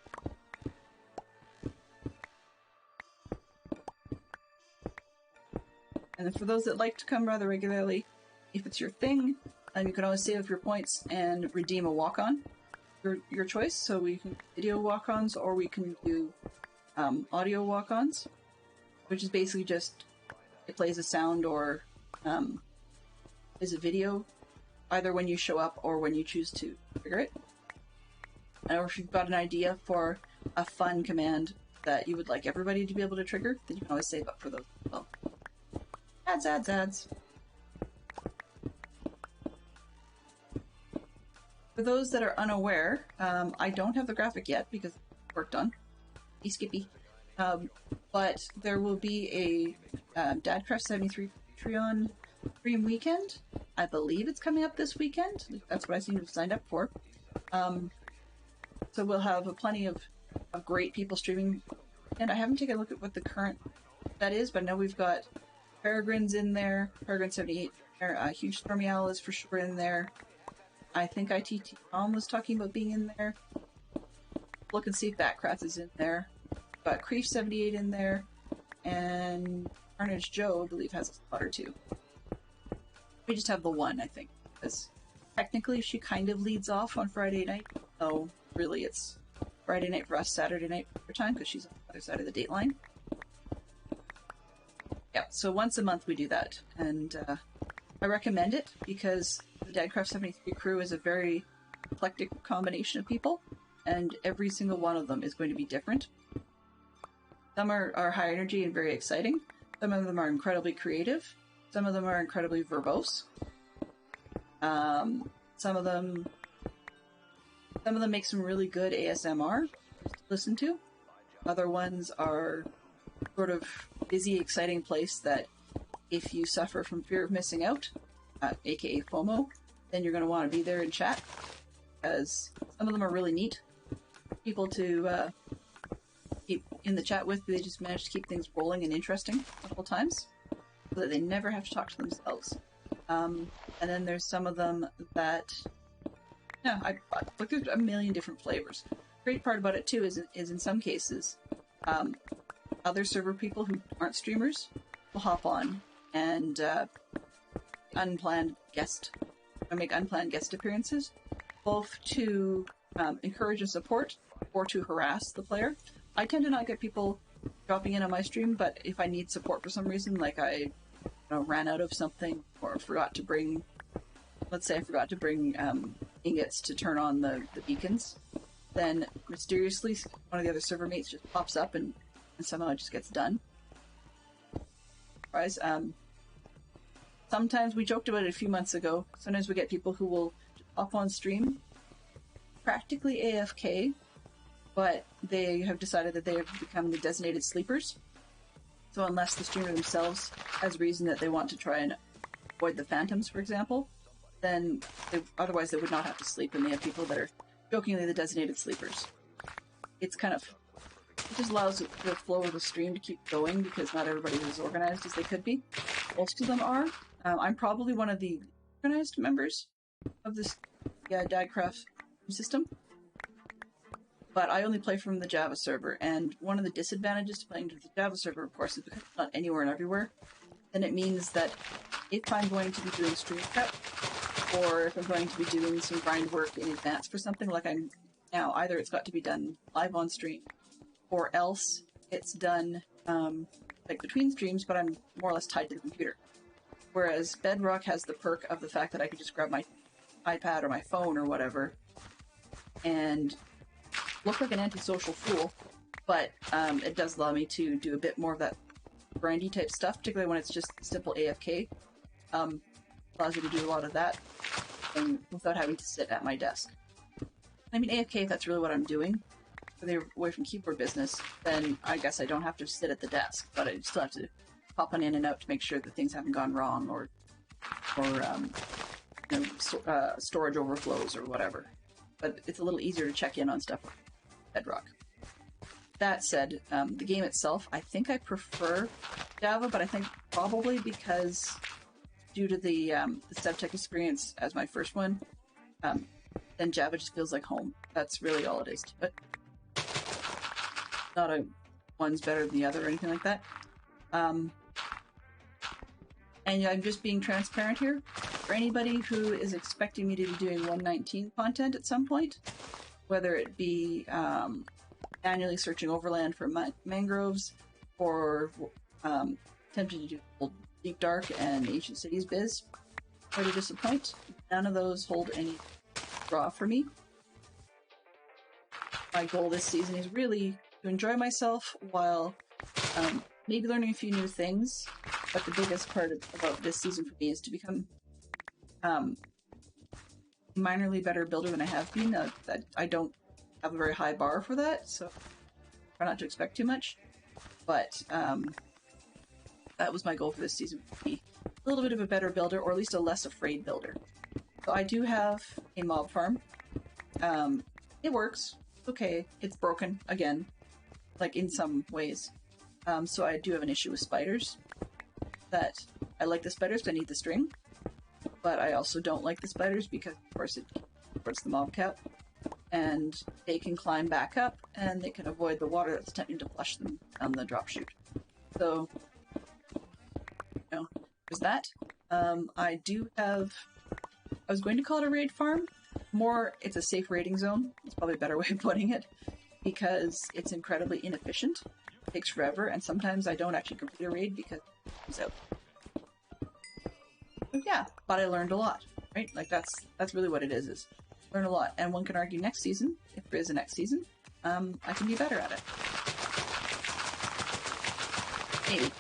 And then for those that like to come rather regularly, if it's your thing, you can always save your points and redeem a walk-on. Your choice. So we can do video walk-ons, or we can do audio walk-ons, which is basically just it plays a sound or is a video, either when you show up or when you choose to trigger it. And if you've got an idea for a fun command that you would like everybody to be able to trigger, then you can always save up for those as well. Ads. For those that are unaware, I don't have the graphic yet because it's worked on. Skippy. But there will be a Dadcraft 73 Patreon stream weekend I believe it's coming up this weekend. That's what I seem to have signed up for. So we'll have plenty of great people streaming. And I haven't taken a look at what the current that is, but I know we've got Peregrine's in there, Peregrine 78 there, Huge Stormy Owl is for sure in there. I think ITT Tom was talking about being in there. Look and see if Batcraft is in there. Got Creef 78 in there, and Carnage Joe, I believe, has a spot or two. We just have the one, I think, because technically she kind of leads off on Friday night. So really, it's Friday night for us, Saturday night for her time, because she's on the other side of the dateline. Yeah, so once a month we do that, and I recommend it because the Dadcraft 73 crew is a very eclectic combination of people, and every single one of them is going to be different. Some are high energy and very exciting. Some of them are incredibly creative. Some of them are incredibly verbose. Some of them make some really good ASMR to listen to. Other ones are sort of busy, exciting place that if you suffer from fear of missing out, aka FOMO, then you're going to want to be there and chat, because some of them are really neat people to keep in the chat with. They just manage to keep things rolling and interesting a couple times so that they never have to talk to themselves. And then there's some of them that, look, there's a million different flavors. Great part about it too is in some cases, other server people who aren't streamers will hop on and make unplanned guest appearances, both to encourage and support or to harass the player. I tend to not get people dropping in on my stream, but if I need support for some reason, like I ran out of something or forgot to bring, let's say I forgot to bring ingots to turn on the beacons, then mysteriously one of the other server mates just pops up and somehow it just gets done. Otherwise, sometimes we joked about it a few months ago. Sometimes we get people who will hop on stream, practically AFK, but they have decided that they have become the designated sleepers. So unless the streamer themselves has reason that they want to try and avoid the phantoms, for example, then otherwise they would not have to sleep, and they have people that are jokingly the designated sleepers. It just allows the flow of the stream to keep going, because not everybody is as organized as they could be. Most of them are. I'm probably one of the organized members of this Dadcraft system, but I only play from the Java server, and one of the disadvantages to playing to the Java server, of course, is because it's not anywhere and everywhere. Then it means that if I'm going to be doing stream prep, or if I'm going to be doing some grind work in advance for something like I'm now, either it's got to be done live on stream, or else it's done like between streams, but I'm more or less tied to the computer. Whereas Bedrock has the perk of the fact that I can just grab my iPad or my phone or whatever and look like an antisocial fool, but it does allow me to do a bit more of that grindy type stuff, particularly when it's just simple AFK. Allows me to do a lot of that and without having to sit at my desk. I mean, AFK, if that's really what I'm doing, away from keyboard business, then I guess I don't have to sit at the desk, but I still have to pop on in and out to make sure that things haven't gone wrong or storage overflows or whatever. But it's a little easier to check in on stuff with Bedrock. That said, the game itself, I think I prefer Java, but I think probably because due to the SevTech experience as my first one, then Java just feels like home. That's really all it is to it. Not one's better than the other or anything like that. And I'm just being transparent here. For anybody who is expecting me to be doing 119 content at some point, whether it be manually searching Overland for mangroves, or attempting to do Deep Dark and Ancient Cities biz, or to disappoint, none of those hold any draw for me. My goal this season is really to enjoy myself while maybe learning a few new things, but the biggest part about this season for me is to become minorly better builder than I have been. That I don't have a very high bar for that, so try not to expect too much. But that was my goal for this season, to be little bit of a better builder, or at least a less afraid builder. So I do have a mob farm. It works. Okay, it's broken again, like in some ways. So I do have an issue with spiders. That I like the spiders, but I need the string. But I also don't like the spiders because, of course, it supports the mob cap. And they can climb back up, and they can avoid the water that's attempting to flush them down the drop chute. So, there's that. I do have... I was going to call it a raid farm. More, it's a safe raiding zone. It's probably a better way of putting it. Because it's incredibly inefficient. It takes forever, and sometimes I don't actually complete a raid because it comes out. So yeah, but I learned a lot, right? Like, that's really what it is learn a lot. And one can argue next season, if there is a next season, I can be better at it. Maybe.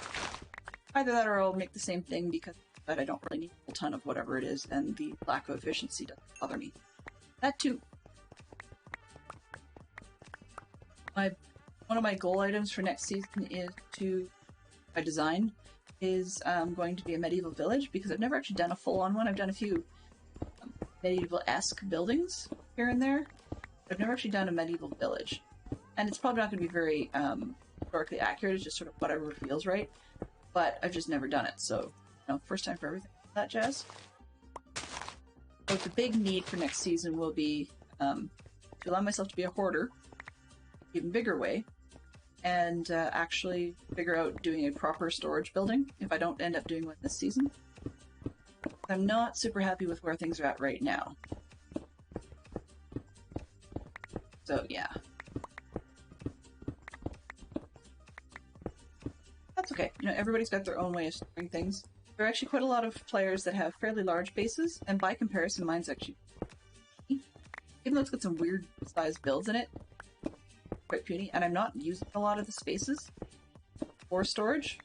Either that or I'll make the same thing because I don't really need a ton of whatever it is, and the lack of efficiency doesn't bother me. That too. One of my goal items for next season is by design, is going to be a medieval village, because I've never actually done a full-on one. I've done a few medieval-esque buildings here and there. I've never actually done a medieval village. And it's probably not going to be very historically accurate, it's just sort of whatever feels right. But I've just never done it, so, first time for everything. That jazz. But the big need for next season will be to allow myself to be a hoarder, even bigger way, and actually figure out doing a proper storage building if I don't end up doing one this season. I'm not super happy with where things are at right now. So, yeah. That's okay. Everybody's got their own way of storing things. There are actually quite a lot of players that have fairly large bases, and by comparison, mine's actually... Even though it's got some weird sized builds in it, quite puny, and I'm not using a lot of the spaces for storage.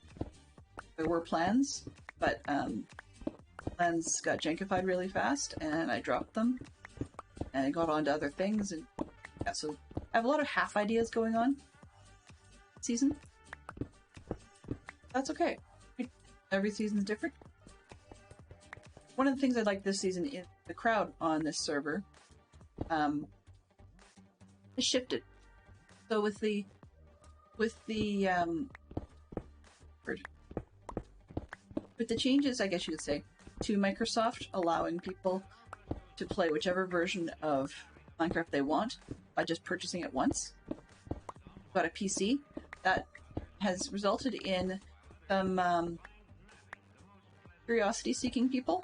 There were plans, but plans got jankified really fast, and I dropped them, and I got on to other things, and yeah, so I have a lot of half ideas going on this season. That's okay. Every season's different. One of the things I like this season is the crowd on this server has shifted. So with the changes, I guess you could say, to Microsoft allowing people to play whichever version of Minecraft they want by just purchasing it once, got a PC, that has resulted in some curiosity-seeking people.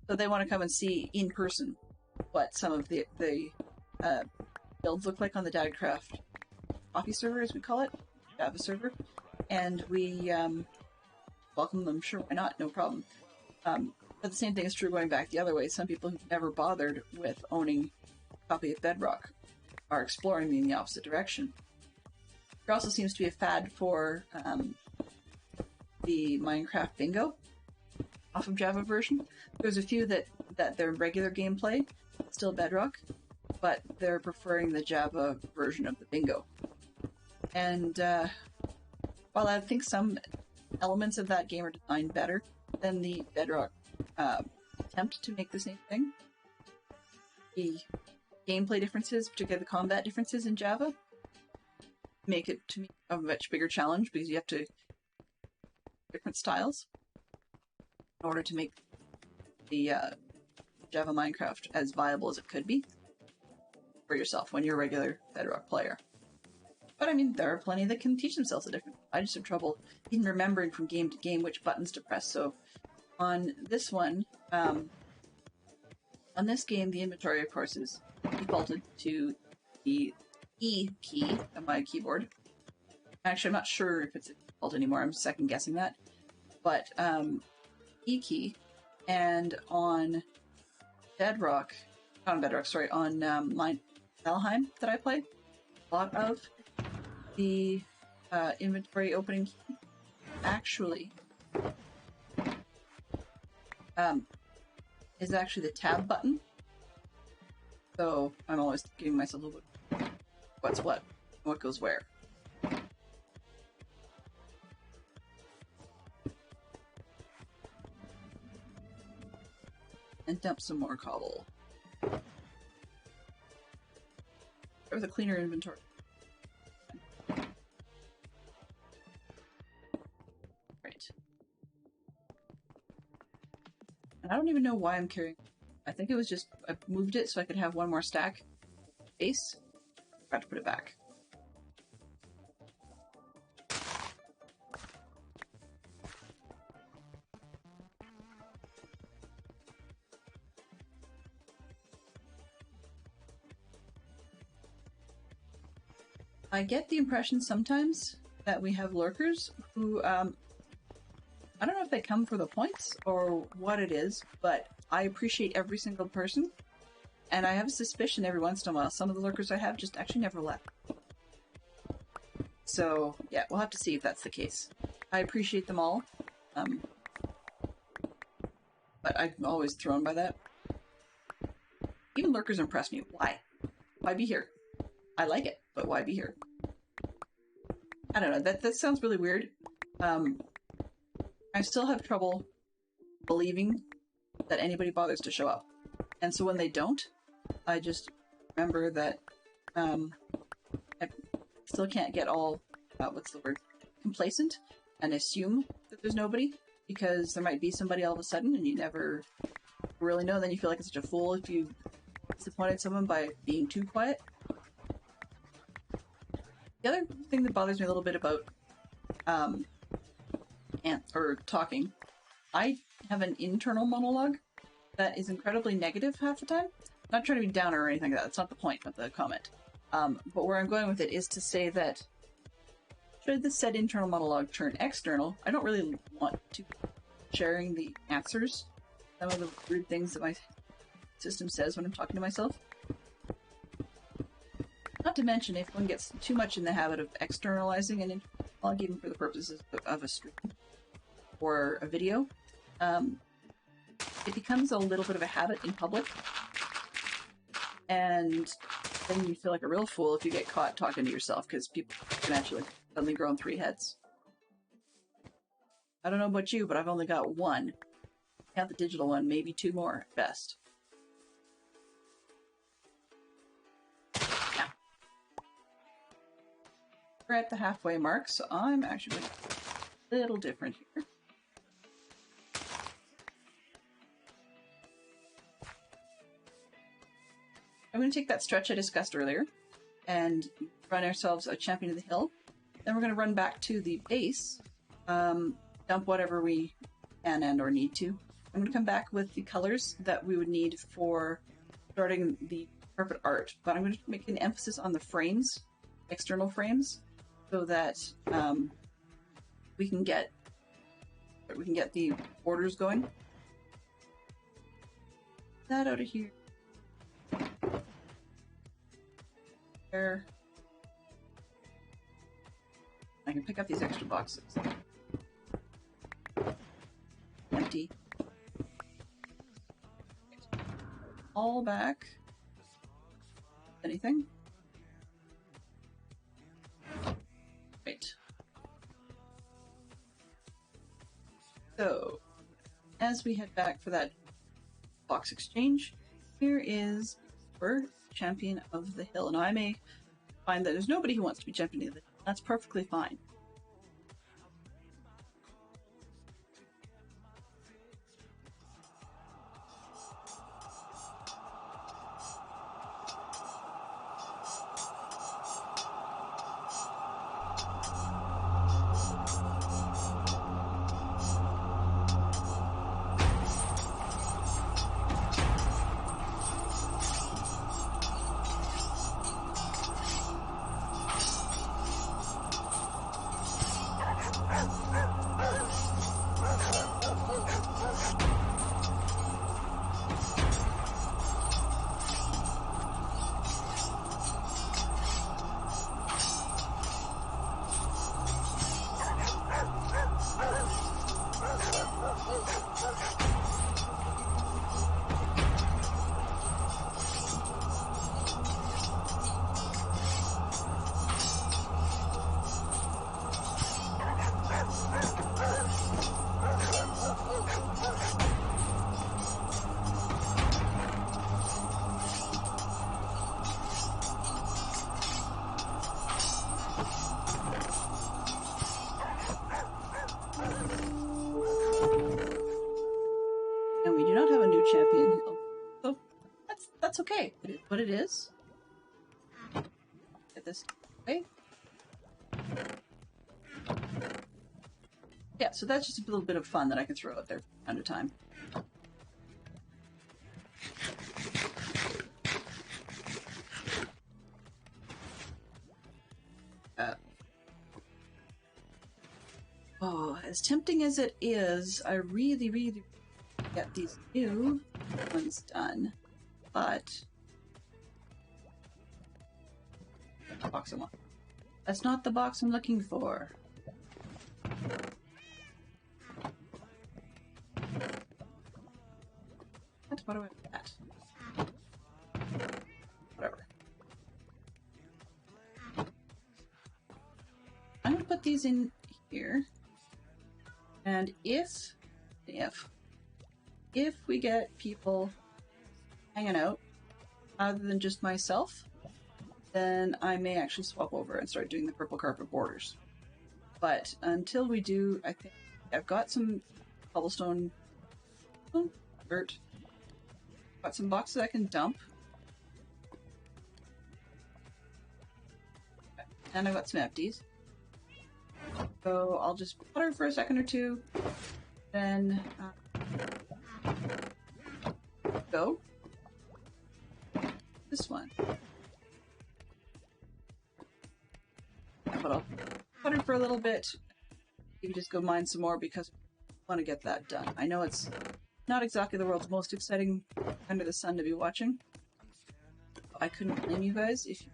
So they want to come and see in person what some of the builds look like on the Dadcraft coffee server, as we call it, Java server, and we welcome them. Sure, why not? No problem. But the same thing is true going back the other way. Some people who've never bothered with owning a copy of Bedrock are exploring in the opposite direction. There also seems to be a fad for the Minecraft Bingo off of Java version. There's a few that their regular gameplay still Bedrock, but they're preferring the Java version of the Bingo. And while I think some elements of that game are designed better than the Bedrock attempt to make the same thing, the gameplay differences, particularly the combat differences in Java, make it, to me, a much bigger challenge, because you have to different styles in order to make the Java Minecraft as viable as it could be for yourself when you're a regular Bedrock player. But I mean, there are plenty that can teach themselves a different. I just have trouble even remembering from game to game which buttons to press. So on this one, on this game, the inventory, of course, is defaulted to the E key of my keyboard. Actually, I'm not sure if it's default anymore. I'm second guessing that. But E key, and on Bedrock, not on Bedrock, sorry, on Valheim that I play, a lot of the inventory opening key actually is actually the tab button. So I'm always giving myself a little bit what's what goes where. And dump some more cobble. With a cleaner inventory. Right. And I don't even know why I'm carrying. I think it was just I moved it so I could have one more stack. Base. Forgot to put it back. I get the impression sometimes that we have lurkers who, I don't know if they come for the points or what it is, but I appreciate every single person, and I have a suspicion every once in a while some of the lurkers I have just actually never left. So, yeah, we'll have to see if that's the case. I appreciate them all, but I'm always thrown by that. Even lurkers impress me. Why? Why be here? I like it, but why be here? I don't know, that sounds really weird. I still have trouble believing that anybody bothers to show up. And so when they don't, I just remember that I still can't get all, what's the word, complacent and assume that there's nobody, because there might be somebody all of a sudden and you never really know. Then you feel like it's such a fool if you disappointed someone by being too quiet. The other thing that bothers me a little bit about talking, I have an internal monologue that is incredibly negative half the time. I'm not trying to be downer or anything like that. That's not the point of the comment. But where I'm going with it is to say that should the said internal monologue turn external, I don't really want to be sharing the answers, some of the weird things that my system says when I'm talking to myself. Not to mention, if one gets too much in the habit of externalizing an internal monologue, even for the purposes of a stream or a video, it becomes a little bit of a habit in public, and then you feel like a real fool if you get caught talking to yourself, because people can actually suddenly grow in 3 heads. I don't know about you, but I've only got 1. Count the digital one, maybe 2 more at best. Now, we're at the halfway mark, so I'm actually going a little different here. I'm going to take that stretch I discussed earlier and run ourselves a Champion of the Hill. Then we're going to run back to the base, dump whatever we can and or need to. I'm going to come back with the colors that we would need for starting the carpet art, but I'm going to make an emphasis on the frames, external frames, so that we can get the borders going. That out of here. There. I can pick up these extra boxes. Empty. All back. Anything? Right. So, as we head back for that box exchange, here is our Champion of the Hill. Now, I may find that there's nobody who wants to be Champion of the Hill. That's perfectly fine. okay. It is what it is. Get this away. Yeah, so that's just a little bit of fun that I can throw out there from time to time. Oh, as tempting as it is, I really, really get these new ones done. But that's the box I want. That's not the box I'm looking for. What do I do that? Whatever. I'm gonna put these in here. And if we get people hanging out other than just myself, then I may actually swap over and start doing the purple carpet borders. But until we do, I think I've got some cobblestone dirt. Got some boxes I can dump. And I've got some empties. So I'll just water for a second or two, then go. This one. But I'll water for a little bit. You can just go mine some more because I want to get that done. I know it's not exactly the world's most exciting under the sun to be watching. I couldn't blame you guys if you...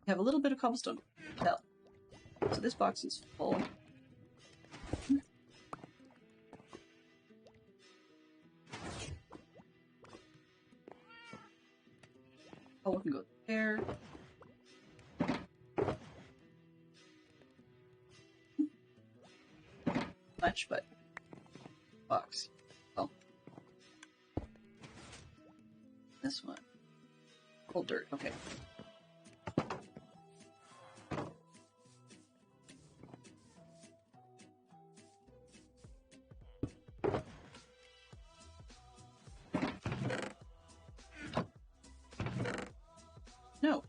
have a little bit of cobblestone. Hell. So this box is full. Oh, we can go there. Much, but box. Oh. This one. Full dirt. Okay. No.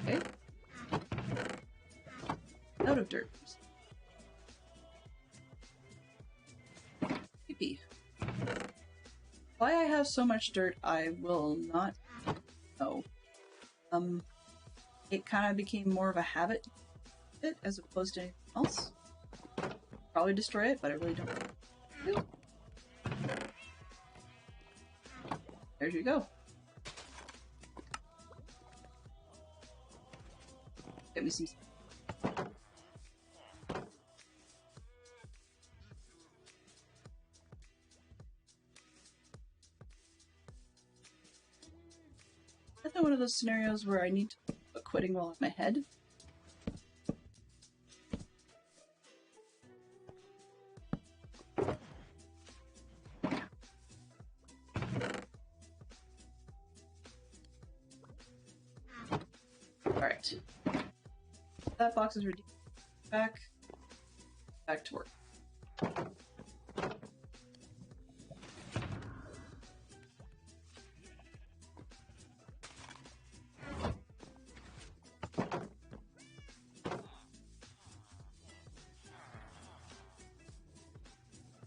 Okay. Out of dirt. Creepy. Why I have so much dirt, I will not know. It kind of became more of a habit as opposed to anything else. Probably destroy it, but I really don't. There you go. Get me some. That's not one of those scenarios where I need to put quitting while in my head. Alright. That box is redeemed. Back to work.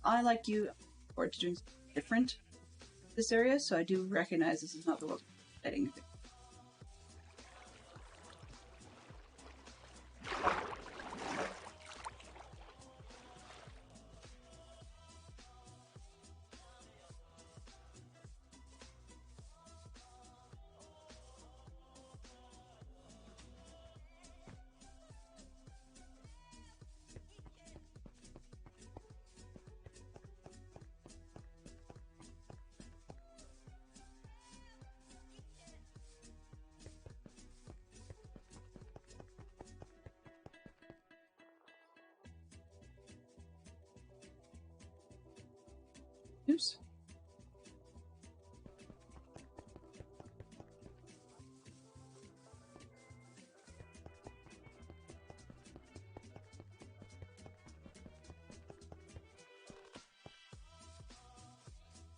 I, like you, look forward to doing something different in this area, so I do recognize this is not the world's exciting thing. Oops.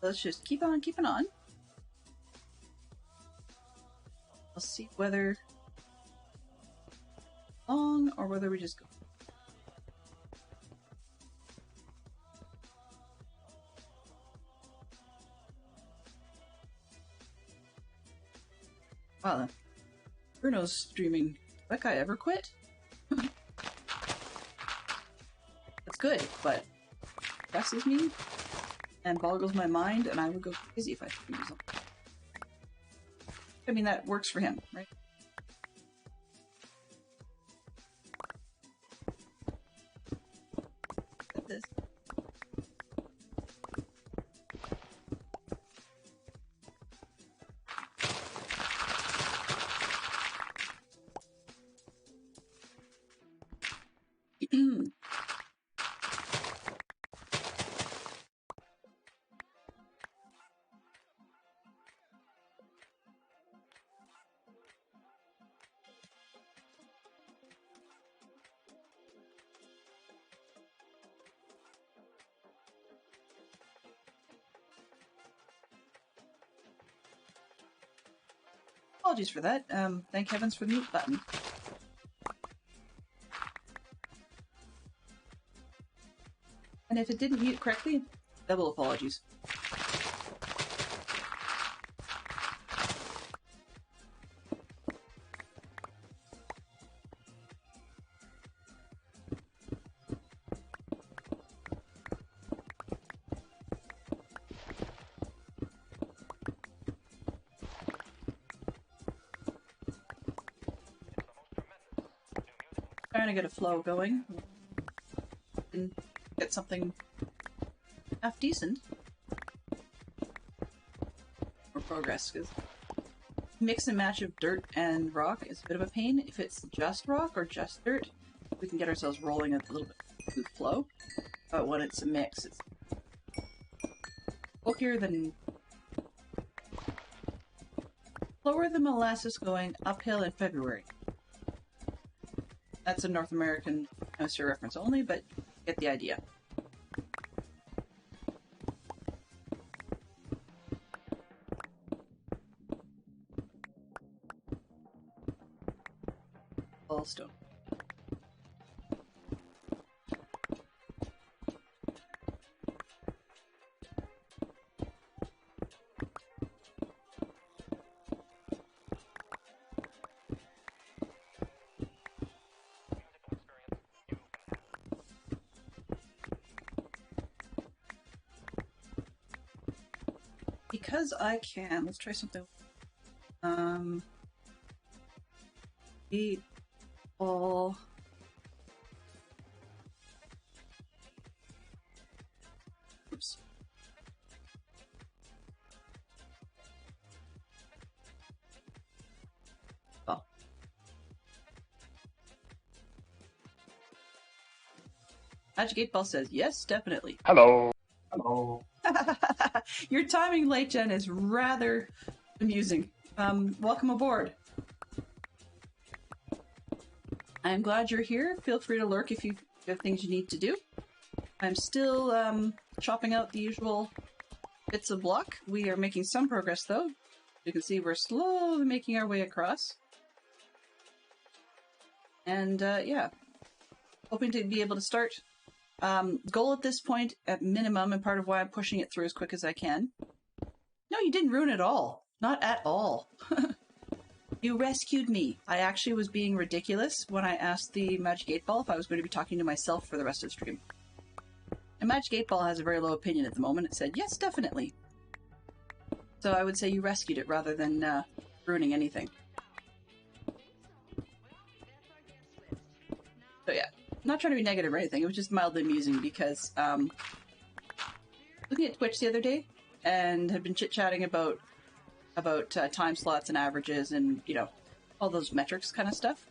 Let's just keep on keeping on. I'll see whether long or whether we just go. Wow, Bruno's streaming. That guy ever quit? That's good, but stresses me and boggles my mind, and I would go crazy if I could use them. I mean, that works for him, right? This. Apologies for that. Thank heavens for the mute button. And if it didn't mute correctly, double apologies. Trying to get a flow going and get something half decent for progress, because mix and match of dirt and rock is a bit of a pain. If it's just rock or just dirt, we can get ourselves rolling a little bit smooth flow, but when it's a mix, it's bulkier than slower than molasses going uphill in February. That's a North American hemisphere reference only, but get the idea. Ballstone. Because I can, let's try something. 8 ball. Oops. Oh. Magic 8 Ball says, yes, definitely. Hello. Hello. Your timing, late Jen, is rather amusing. Welcome aboard. I'm glad you're here. Feel free to lurk if you have things you need to do. I'm still chopping out the usual bits of block. We are making some progress, though. You can see we're slowly making our way across. And, yeah. Hoping to be able to start. Goal at this point, at minimum, and part of why I'm pushing it through as quick as I can. No, you didn't ruin it all. Not at all. You rescued me. I actually was being ridiculous when I asked the Magic 8 Ball if I was going to be talking to myself for the rest of the stream. And Magic 8 Ball has a very low opinion at the moment. It said, yes, definitely. So I would say you rescued it rather than ruining anything. So yeah, not trying to be negative or anything. It was just mildly amusing because looking at Twitch the other day and had been chit-chatting about time slots and averages and, you know, all those metrics kind of stuff.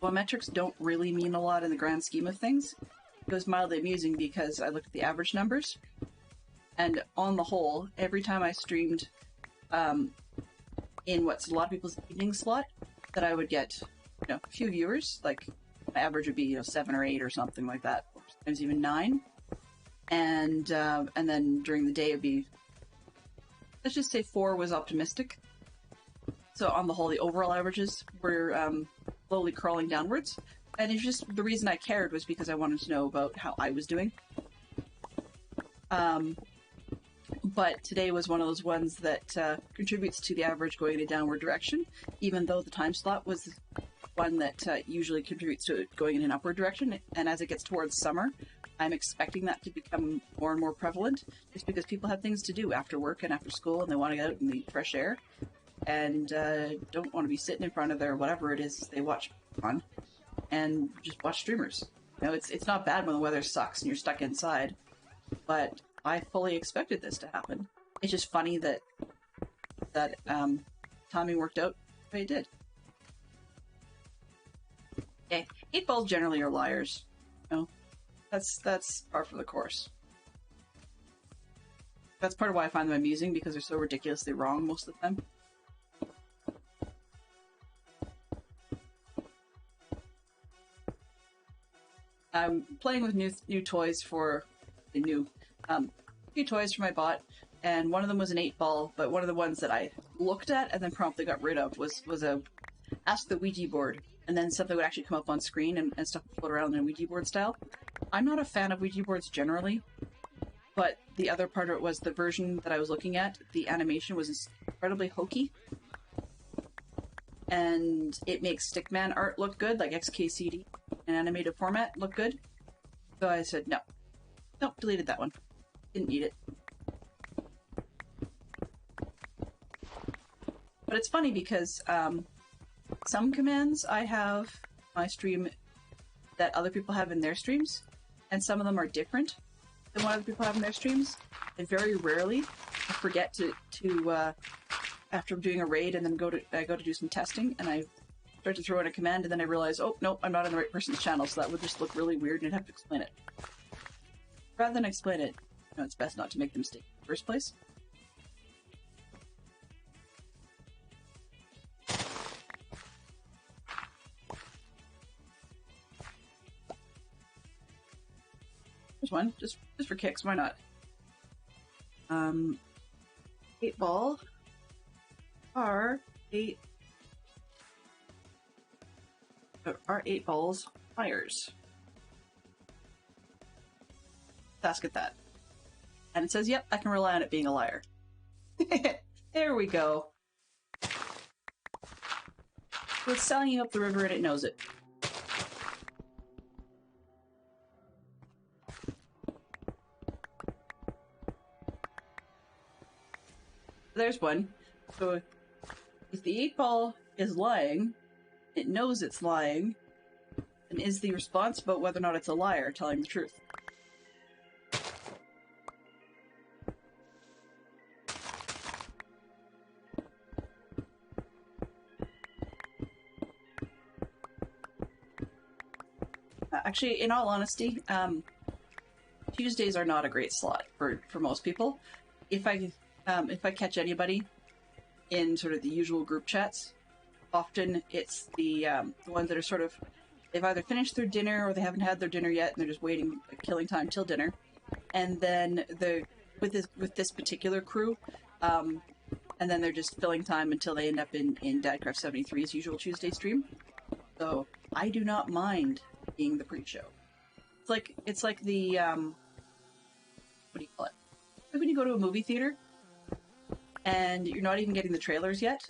Well, metrics don't really mean a lot in the grand scheme of things. It was mildly amusing because I looked at the average numbers. And on the whole, every time I streamed in what's a lot of people's evening slot, that I would get, a few viewers. Like my average would be 7 or 8 or something like that, sometimes even 9. And then during the day it'd be, let's just say 4 was optimistic. So on the whole, the overall averages were slowly crawling downwards. And it's just the reason I cared was because I wanted to know about how I was doing. But today was one of those ones that contributes to the average going in a downward direction, even though the time slot was one that usually contributes to it going in an upward direction. And as it gets towards summer, I'm expecting that to become more and more prevalent, just because people have things to do after work and after school, and they want to get out in the fresh air, and don't want to be sitting in front of their whatever it is they watch on, and just watch streamers. It's not bad when the weather sucks and you're stuck inside, but I fully expected this to happen. It's just funny that timing worked out the way it did. Okay, 8 balls generally are liars. That's par for the course. That's part of why I find them amusing, because they're so ridiculously wrong most of the time. I'm playing with new toys for few toys from my bot, and one of them was an 8 ball, but one of the ones that I looked at and then promptly got rid of was a Ask the Ouija board, and then something would actually come up on screen and stuff would float around in a Ouija board style. I'm not a fan of Ouija boards generally, but the other part of it was the version that I was looking at, the animation was incredibly hokey, and it makes Stickman art look good, like XKCD, in animated format look good. So I said no. Nope, deleted that one. Didn't need it. But it's funny because some commands I have on my stream that other people have in their streams, and some of them are different than what other people have in their streams. And very rarely I forget to after I'm doing a raid and then I go to do some testing, and I start to throw in a command, and then I realize, oh no, I'm not in the right person's channel, so that would just look really weird and I'd have to explain it. Rather than explain it, it's best not to make the mistake in the first place. There's one, just for kicks, why not? 8 ball are 8 balls liars. Let's ask it that. And it says, yep, I can rely on it being a liar. There we go. It's selling you up the river and it knows it. There's one. So if the 8 ball is lying, it knows it's lying, and is the response about whether or not it's a liar telling the truth? Actually, in all honesty, Tuesdays are not a great slot for most people. If I catch anybody in sort of the usual group chats, often it's the ones that are sort of, they've either finished their dinner or they haven't had their dinner yet, and they're just waiting, like, killing time till dinner. And then with this particular crew, and then they're just filling time until they end up in Dadcraft 73's usual Tuesday stream. So I do not mind being the pre-show. It's like the what do you call it? Like when you go to a movie theater and you're not even getting the trailers yet.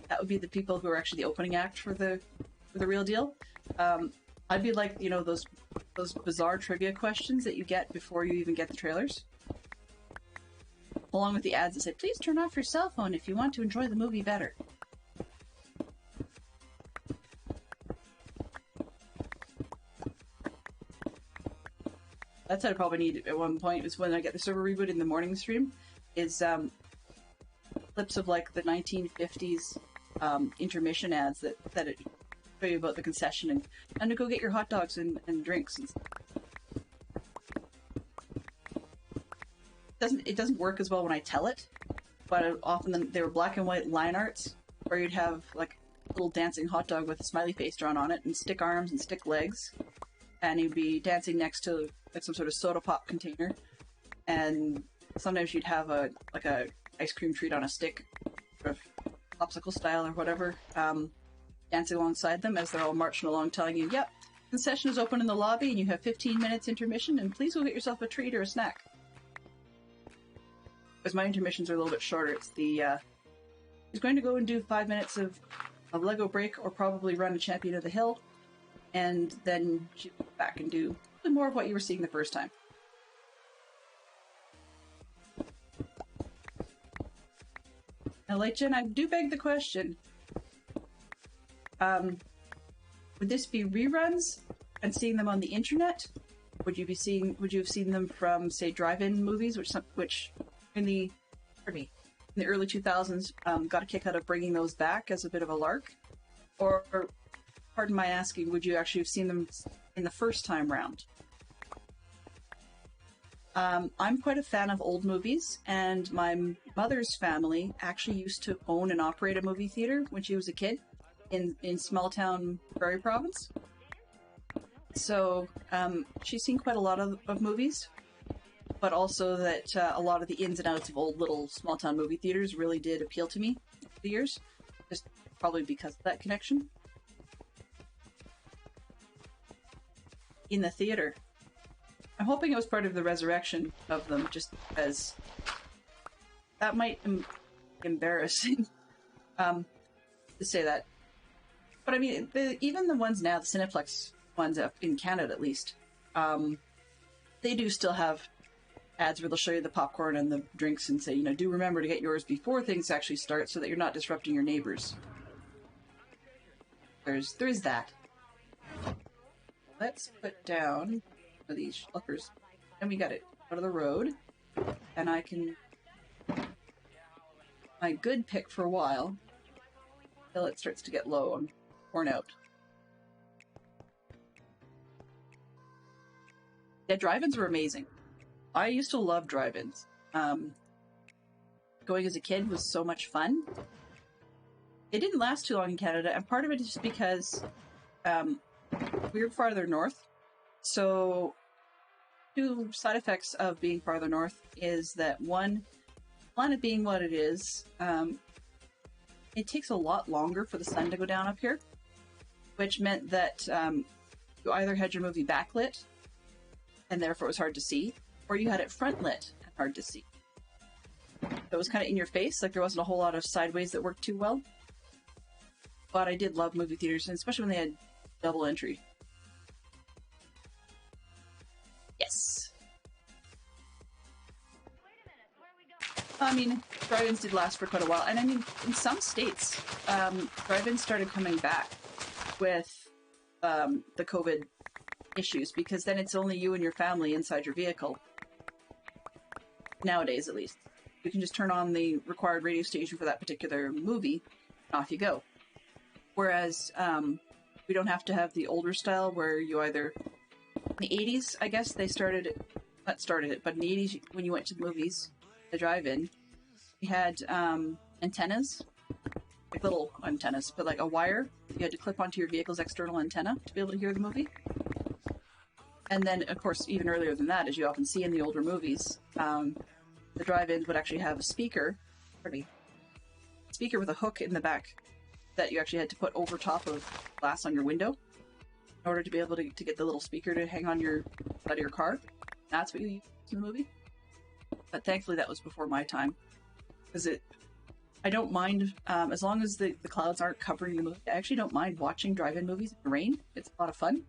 That would be the people who are actually the opening act for the real deal. I'd be like, those bizarre trivia questions that you get before you even get the trailers, along with the ads that say, "Please turn off your cell phone if you want to enjoy the movie better." That's what I probably need at one point, is when I get the server reboot in the morning stream, is clips of like the 1950s intermission ads that show you about the concession and to go get your hot dogs and drinks and stuff. It doesn't work as well when I tell it, but often they were black and white line arts where you'd have like a little dancing hot dog with a smiley face drawn on it and stick arms and stick legs, and he'd be dancing next to like some sort of soda pop container, and sometimes you'd have a ice cream treat on a stick, sort of popsicle style or whatever, dancing alongside them as they're all marching along, telling you, "Yep, concession is open in the lobby, and you have 15 minutes intermission, and please go get yourself a treat or a snack." Because my intermissions are a little bit shorter. It's he's going to go and do 5 minutes of Lego break, or probably run a Champion of the Hill, and then you go back and do more of what you were seeing the first time. Now, Light Jen, I do beg the question. Would this be reruns and seeing them on the internet? Would you have seen them from, say, drive-in movies, which in the early 2000s got a kick out of bringing those back as a bit of a lark? Or pardon my asking, would you actually have seen them in the first time round? I'm quite a fan of old movies, and my mother's family actually used to own and operate a movie theater when she was a kid in small town Prairie Province. So she's seen quite a lot of movies, but also that a lot of the ins and outs of old little small town movie theaters really did appeal to me over the years, just probably because of that connection. In the theater. I'm hoping it was part of the resurrection of them, just because that might be embarrassing to say that. But I mean, even the ones now, the Cineplex ones up in Canada at least, they do still have ads where they'll show you the popcorn and the drinks and say, do remember to get yours before things actually start so that you're not disrupting your neighbors. There is that. Let's put down these schluckers, and we got it out of the road, and I can my good pick for a while until it starts to get low and worn out. Yeah, drive-ins were amazing. I used to love drive-ins. Going as a kid was so much fun. It didn't last too long in Canada, and part of it is just because we were farther north. So, two side effects of being farther north is that one, planet being what it is, it takes a lot longer for the sun to go down up here, which meant that you either had your movie backlit, and therefore it was hard to see, or you had it front lit and hard to see. It was kind of in your face, like there wasn't a whole lot of sideways that worked too well. But I did love movie theaters, and especially when they had double entry. Yes. I mean, drive-ins did last for quite a while, and I mean, in some states, drive-ins started coming back with the COVID issues, because then it's only you and your family inside your vehicle. Nowadays, at least. You can just turn on the required radio station for that particular movie, and off you go. Whereas, we don't have to have the older style where you either... In the 80s, I guess, they started it, but in the 80s, when you went to the movies, the drive-in, you had antennas, like little antennas, but like a wire you had to clip onto your vehicle's external antenna to be able to hear the movie. And then, of course, even earlier than that, as you often see in the older movies, the drive-ins would actually have a speaker with a hook in the back that you actually had to put over top of glass on your window in order to be able to get the little speaker to hang on your side of your car. That's what you used in the movie. But thankfully that was before my time. Because I don't mind, as long as the clouds aren't covering the movie, I actually don't mind watching drive-in movies in the rain. It's a lot of fun.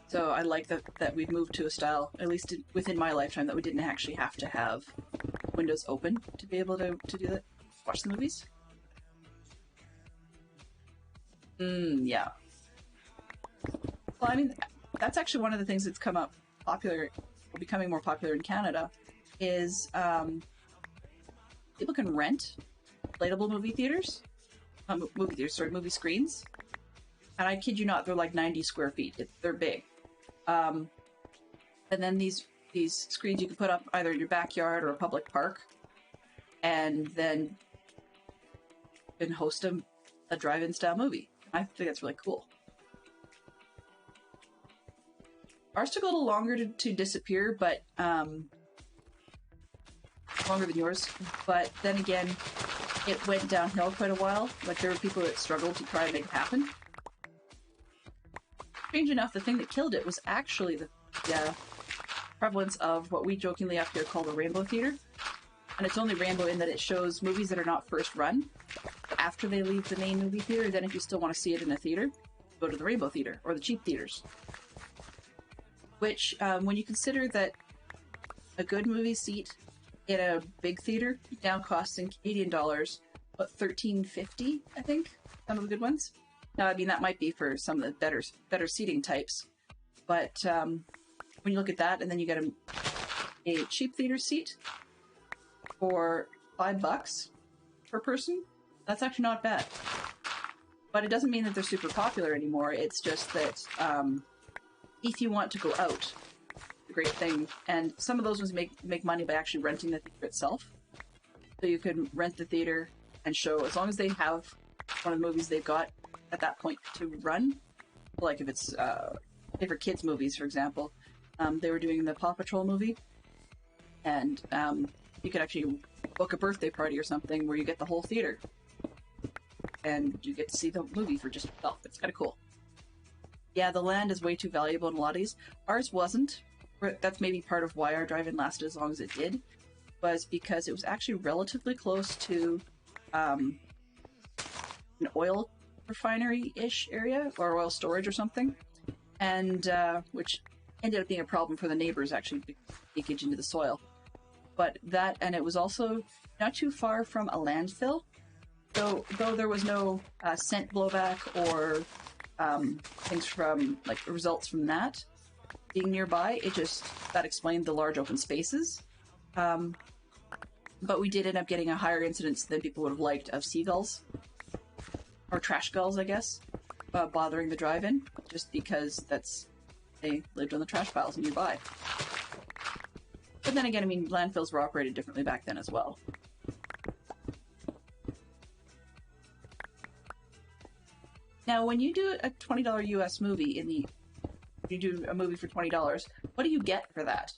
So I like that we've moved to a style, at least within my lifetime, that we didn't actually have to have windows open to be able to do that, watch the movies. Yeah. Well, I mean, that's actually one of the things that's come up popular, or becoming more popular in Canada, is people can rent inflatable movie theaters. Movie screens. And I kid you not, they're like 90 square feet. They're big. And then these these screens you can put up either in your backyard or a public park, and then you can host a drive-in style movie. I think that's really cool. Ours took a little longer to disappear, but longer than yours. But then again, it went downhill quite a while. Like, there were people that struggled to try and make it happen. Strange enough, the thing that killed it was actually the prevalence of what we jokingly up here call the Rainbow Theater. And it's only rainbow in that it shows movies that are not first run. After they leave the main movie theater, then if you still want to see it in a theater, go to the Rainbow Theater, or the cheap theaters. Which, when you consider that a good movie seat in a big theater now costs in Canadian dollars about $13.50, I think, some of the good ones. Now, I mean, that might be for some of the better seating types, but when you look at that, and then you get a cheap theater seat for $5 per person, that's actually not bad. But it doesn't mean that they're super popular anymore. It's just that if you want to go out, it's a great thing. And some of those ones make money by actually renting the theater itself. So you can rent the theater and show, as long as they have one of the movies they've got at that point to run. Like if it's for kids movies, for example, they were doing the Paw Patrol movie, and you could actually book a birthday party or something where you get the whole theater and you get to see the movie for just yourself. It's kind of cool. Yeah, the land is way too valuable in a lot of these. Ours wasn't. That's maybe part of why our drive-in lasted as long as it did, was because it was actually relatively close to an oil refinery-ish area, or oil storage or something, and which ended up being a problem for the neighbors, actually, leakage into the soil. But that, and it was also not too far from a landfill, so though there was no scent blowback or things from, like, results from that being nearby, that explained the large open spaces. But we did end up getting a higher incidence than people would have liked of seagulls, or trash gulls, I guess, bothering the drive-in, just because they lived on the trash piles nearby. But then again, I mean, landfills were operated differently back then as well. Now, when you do a $20 US movie you do a movie for $20, what do you get for that?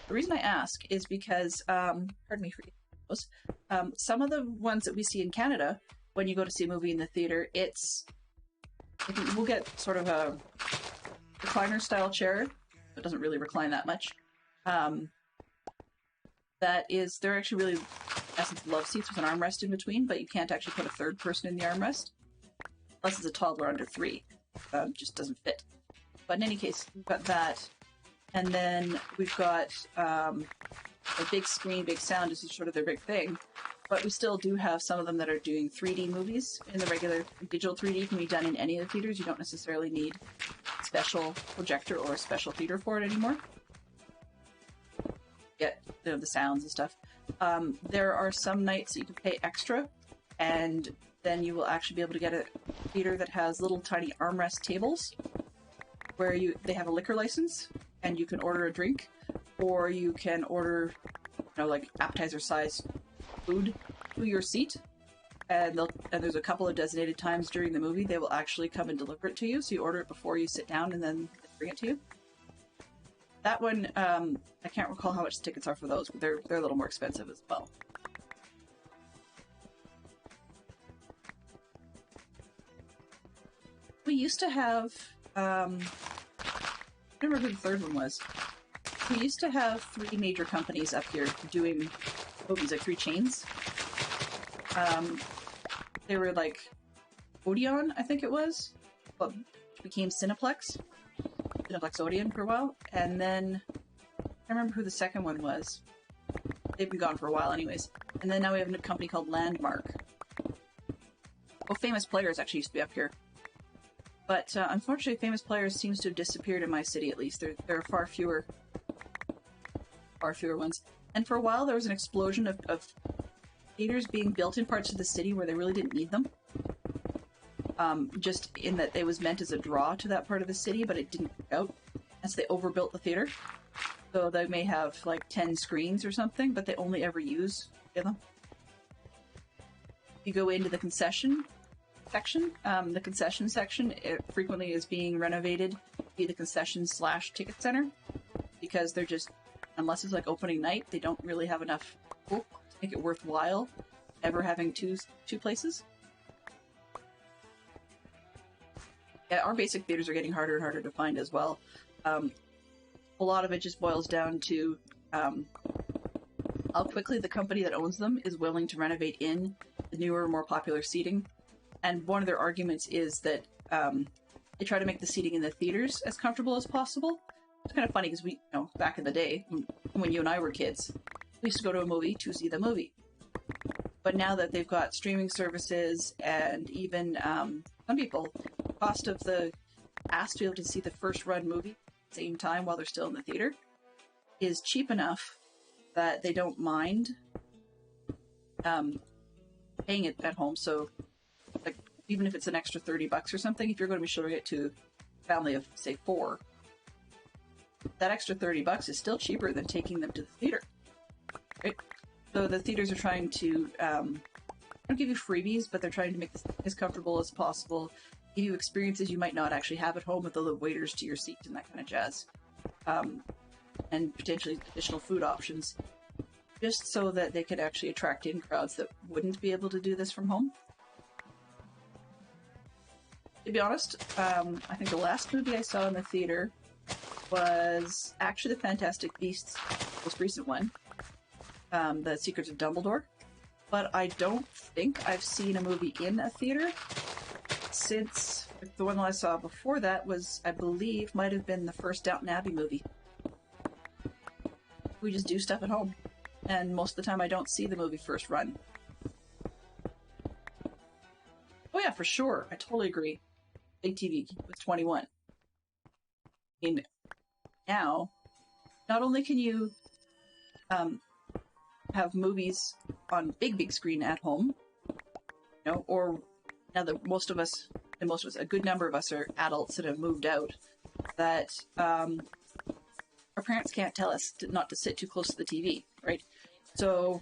The reason I ask is because, pardon me for those, some of the ones that we see in Canada, when you go to see a movie in the theater, we'll get sort of a recliner style chair. It doesn't really recline that much. They're actually really, in essence, love seats with an armrest in between, but you can't actually put a third person in the armrest. Unless it's a toddler under 3. Just doesn't fit. But in any case, we've got that. And then we've got a big screen, big sound is sort of their big thing. But we still do have some of them that are doing 3D movies. In the regular digital 3D can be done in any of the theaters. You don't necessarily need a special projector or a special theater for it anymore. Get the sounds and stuff. There are some nights that you can pay extra, and then you will actually be able to get a theater that has little tiny armrest tables where they have a liquor license, and you can order a drink, or you can order, like appetizer-sized food to your seat, and there's a couple of designated times during the movie they will actually come and deliver it to you, so you order it before you sit down and then bring it to you. That one, I can't recall how much the tickets are for those, but they're a little more expensive as well. We used to have, I don't remember who the third one was. We used to have 3 major companies up here doing movies, like 3 chains. They were like Odeon, I think it was, but became Cineplex Odeon for a while, and then I can't remember who the second one was. They've been gone for a while anyways. And then now we have a company called Landmark. Well, Famous Players actually used to be up here. But unfortunately, Famous Players seems to have disappeared in my city, at least. There are far fewer ones. And for a while, there was an explosion of theaters being built in parts of the city where they really didn't need them. Just in that it was meant as a draw to that part of the city, but it didn't work out. And so they overbuilt the theater. So they may have like 10 screens or something, but they only ever use them. You go into the concession section. The concession section, it frequently is being renovated to be the concession/ticket center, because they're just, unless it's like opening night, they don't really have enough people to make it worthwhile ever having two places. Yeah, our basic theaters are getting harder and harder to find as well. A lot of it just boils down to how quickly the company that owns them is willing to renovate in the newer, more popular seating. And one of their arguments is that they try to make the seating in the theaters as comfortable as possible. It's kind of funny because we, back in the day, when you and I were kids, we used to go to a movie to see the movie. But now that they've got streaming services and even some people, the cost of the pass to be able to see the first run movie at the same time while they're still in the theater is cheap enough that they don't mind paying it at home. So, like, even if it's an extra $30 or something, if you're going to be showing it to a family of, say, 4, that extra $30 is still cheaper than taking them to the theater, right? So the theaters are trying to don't give you freebies, but they're trying to make this as comfortable as possible, give you experiences you might not actually have at home with the waiters to your seat and that kind of jazz, and potentially additional food options, just so that they could actually attract in crowds that wouldn't be able to do this from home. To be honest, I think the last movie I saw in the theater was actually The Fantastic Beasts, most recent one, The Secrets of Dumbledore. But I don't think I've seen a movie in a theater since the one that I saw before that was, I believe, might have been the first Downton Abbey movie. We just do stuff at home, and most of the time I don't see the movie first run. Oh yeah, for sure, I totally agree. Big TV was 21. I mean, now, not only can you have movies on big screen at home, or now that most of us, a good number of us are adults that have moved out, that our parents can't tell us not to sit too close to the TV, right? So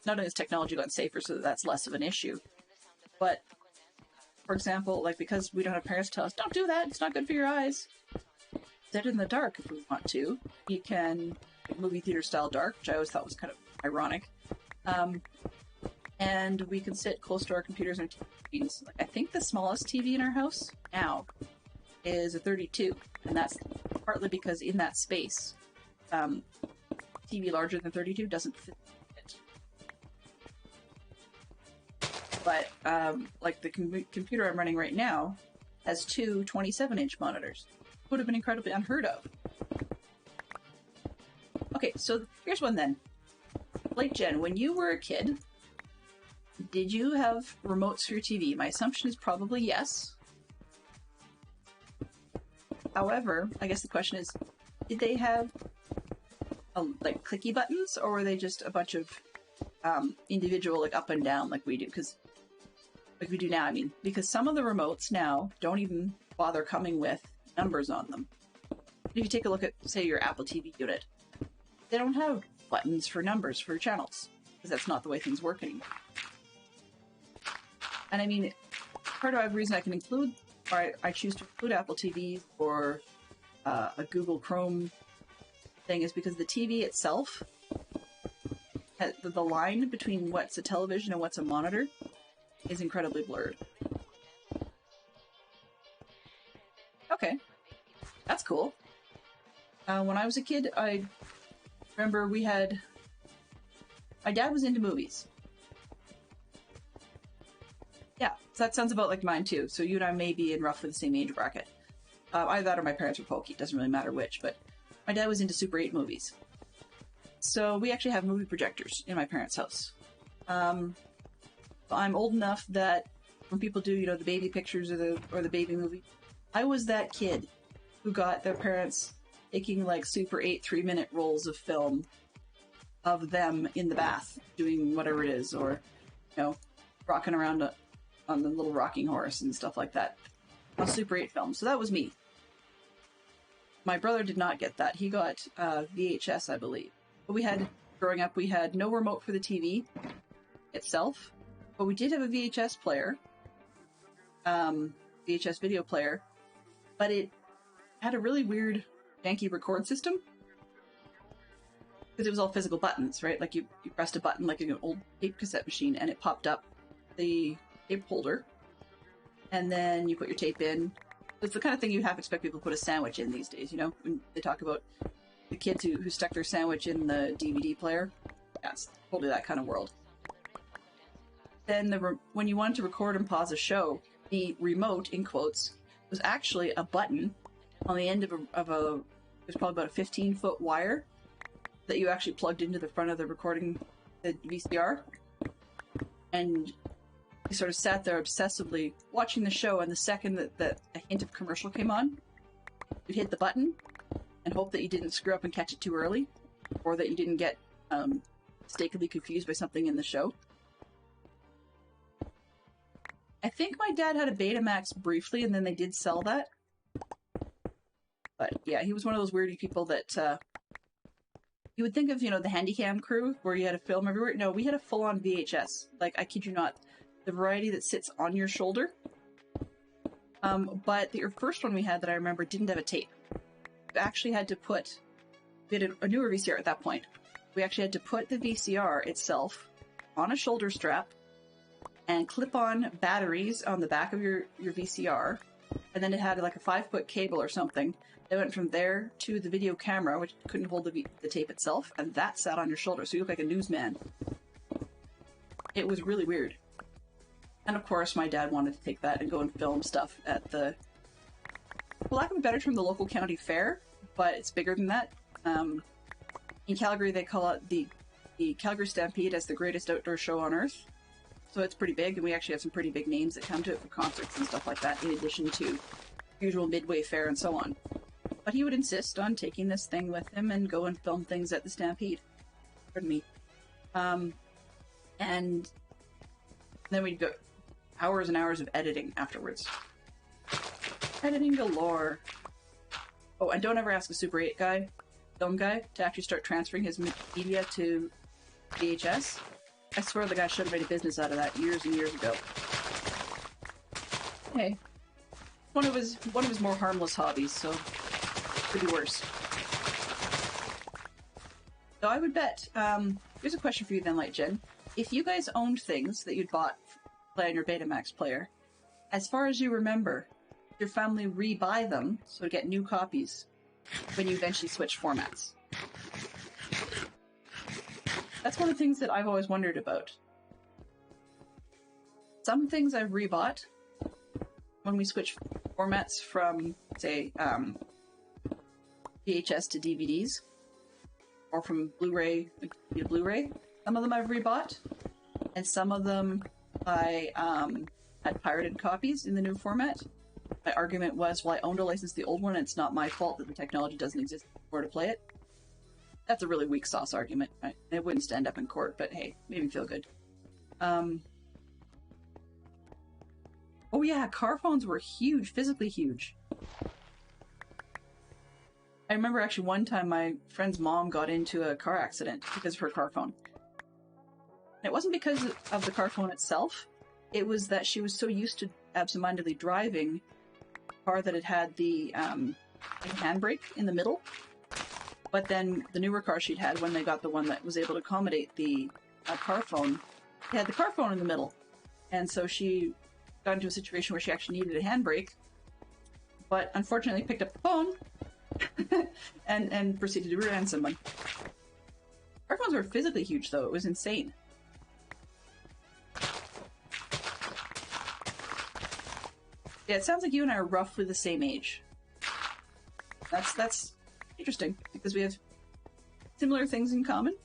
not only has technology gotten safer, so that's less of an issue, but for example, like, because we don't have parents tell us, don't do that, it's not good for your eyes, sit in the dark if we want to. You can movie theater style dark, which I always thought was kind of ironic. And we can sit close to our computers and TVs. Like, I think the smallest TV in our house now is a 32, and that's partly because in that space, TV larger than 32 doesn't fit it. But like the computer I'm running right now has two 27-inch monitors. Would have been incredibly unheard of. Okay, so here's one then. Like Jen, when you were a kid, did you have remotes for your TV? My assumption is probably yes. However, I guess the question is, did they have like clicky buttons, or were they just a bunch of individual, like, up and down like we do? Because like we do now, I mean, because some of the remotes now don't even bother coming with numbers on them. If you take a look at, say, your Apple TV unit, they don't have buttons for numbers for channels, because that's not the way things work anymore. And I mean, part of the reason I can include, or I choose to include Apple TV or a Google Chrome thing, is because the TV itself, the line between what's a television and what's a monitor is incredibly blurred. Okay, that's cool. When I was a kid, I remember my dad was into movies. Yeah, so that sounds about like mine too. So you and I may be in roughly the same age bracket. Either that or my parents were pokey. It doesn't really matter which, but my dad was into Super 8 movies. So we actually have movie projectors in my parents' house. I'm old enough that when people do, the baby pictures or the baby movie, I was that kid who got their parents taking like Super 8 3-minute rolls of film of them in the bath doing whatever it is, or rocking around on the little rocking horse and stuff like that on Super 8 film. So that was me. My brother did not get that. He got VHS, I believe. But growing up, we had no remote for the TV itself, but we did have a VHS player, VHS video player, but it had a really weird, janky record system. Because it was all physical buttons, right? Like you pressed a button like in an old tape cassette machine, and it popped up the tape holder, and then you put your tape in. It's the kind of thing you have to expect people to put a sandwich in these days, you know? When they talk about the kids who stuck their sandwich in the DVD player. Yeah, it's totally that kind of world. Then when you wanted to record and pause a show, the remote, in quotes, was actually a button on the end of a there's probably about a 15-foot wire that you actually plugged into the front of the recording, the VCR. And you sort of sat there obsessively watching the show, and the second that a hint of commercial came on, you'd hit the button and hope that you didn't screw up and catch it too early, or that you didn't get mistakenly confused by something in the show. I think my dad had a Betamax briefly, and then they did sell that. But yeah, he was one of those weirdy people that you would think of, you know, the Handycam crew, where you had a film everywhere. No, we had a full-on VHS. Like, I kid you not, the variety that sits on your shoulder. But the first one we had that I remember didn't have a tape. We actually had to we had a newer VCR at that point. We actually had to put the VCR itself on a shoulder strap and clip on batteries on the back of your VCR. And then it had like a 5-foot cable or something that went from there to the video camera, which couldn't hold the tape itself, and that sat on your shoulder, so you look like a newsman. It was really weird. And of course, my dad wanted to take that and go and film stuff at the, for lack of a better term, the local county fair, but it's bigger than that. In Calgary, they call it the Calgary Stampede as the greatest outdoor show on earth. So it's pretty big, and we actually have some pretty big names that come to it for concerts and stuff like that, in addition to usual Midway Fair and so on. But he would insist on taking this thing with him and go and film things at the Stampede. Pardon me. And then we'd go hours and hours of editing afterwards. Editing galore. Oh, and don't ever ask a Super 8 guy, film guy, to actually start transferring his media to VHS. I swear the guy should have made a business out of that years and years ago. Hey, one of his more harmless hobbies, so could be worse. So I would bet, here's a question for you then, Lightgen. If you guys owned things that you'd bought to play on your Betamax player, as far as you remember, did your family re-buy them so to get new copies when you eventually switch formats? That's one of the things that I've always wondered about. Some things I've rebought when we switch formats from, say, VHS to DVDs, or from Blu-ray to Blu-ray. Some of them I've rebought, and some of them I had pirated copies in the new format. My argument was, well, I owned a license to the old one, and it's not my fault that the technology doesn't exist for to play it. That's a really weak sauce argument. It wouldn't stand up in court, but hey, made me feel good. Oh yeah, car phones were huge, physically huge. I remember actually one time my friend's mom got into a car accident because of her car phone. And it wasn't because of the car phone itself. It was that she was so used to absentmindedly driving a car that had the handbrake in the middle. But then the newer car she'd had, when they got the one that was able to accommodate the car phone, it had the car phone in the middle. And so she got into a situation where she actually needed a handbrake, but unfortunately picked up the phone and proceeded to rear-end someone. Car phones were physically huge, though. It was insane. Yeah, it sounds like you and I are roughly the same age. That's interesting, because we have similar things in common.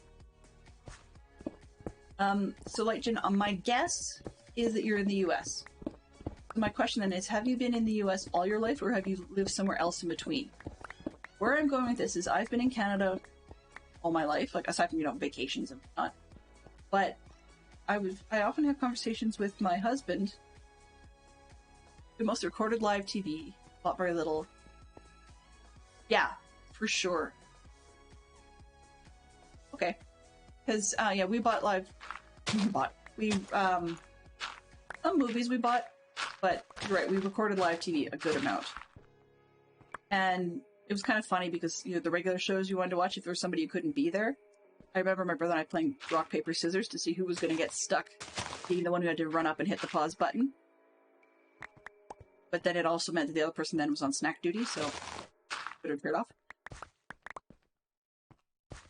So, Lightgen, my guess is that you're in the U.S. My question then is, have you been in the U.S. all your life, or have you lived somewhere else in between? Where I'm going with this is, I've been in Canada all my life, like aside from, vacations and whatnot. But I often have conversations with my husband. The most recorded live TV, not very little. Yeah, for sure. Okay. Because, yeah, we bought some movies we bought, but you're right, we recorded live TV a good amount. And it was kind of funny because, you know, the regular shows you wanted to watch, if there was somebody who couldn't be there. I remember my brother and I playing rock, paper, scissors to see who was going to get stuck being the one who had to run up and hit the pause button. But then it also meant that the other person then was on snack duty, so would have appeared off.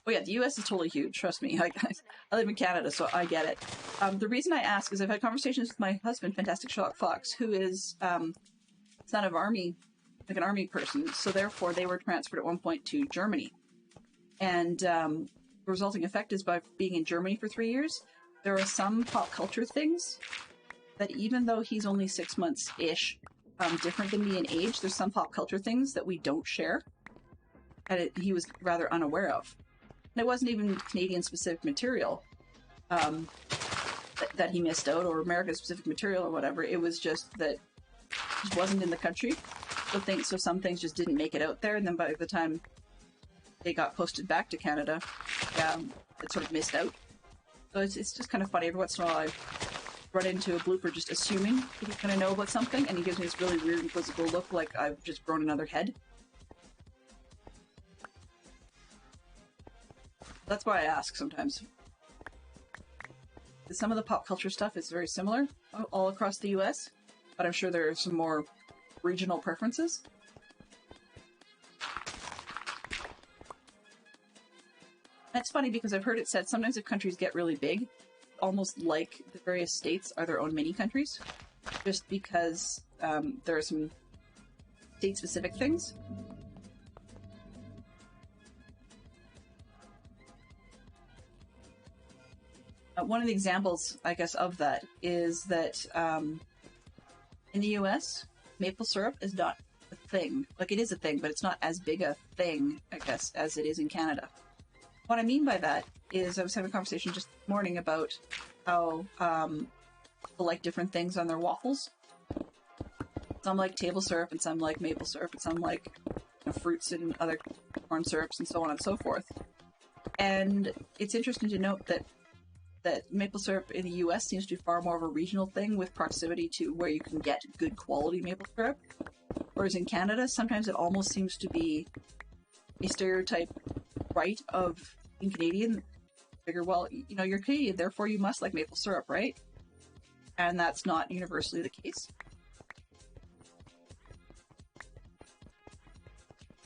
Oh yeah, the US is totally huge, trust me. I live in Canada, so I get it. The reason I ask is I've had conversations with my husband, Fantastic Shock Fox, who is son of army, like an army person, so therefore they were transferred at one point to Germany. And the resulting effect is by being in Germany for 3 years, there are some pop culture things that even though he's only 6 months-ish different than me in age, there's some pop culture things that we don't share, and he was rather unaware of. And it wasn't even Canadian-specific material that he missed out, or American-specific material or whatever. It was just that it just wasn't in the country. So some things just didn't make it out there, and then by the time they got posted back to Canada, it sort of missed out. So it's just kind of funny. Every once in a while I run into a blooper just assuming that he's going to know about something, and he gives me this really weird inquisitive look like I've just grown another head. That's why I ask sometimes. Some of the pop culture stuff is very similar all across the US, but I'm sure there are some more regional preferences. That's funny because I've heard it said sometimes if countries get really big, almost like the various states are their own mini countries, just because there are some state-specific things. One of the examples, I guess, of that is that in the US, maple syrup is not a thing. Like, it is a thing, but it's not as big a thing, I guess, as it is in Canada. What I mean by that is I was having a conversation just this morning about how people like different things on their waffles. Some like table syrup, and some like maple syrup, and some like fruits and other corn syrups, and so on and so forth. And it's interesting to note that maple syrup in the US seems to be far more of a regional thing with proximity to where you can get good quality maple syrup. Whereas in Canada, sometimes it almost seems to be a stereotype right of being Canadian. Figure, well, you know, you're Canadian, therefore you must like maple syrup, right? And that's not universally the case.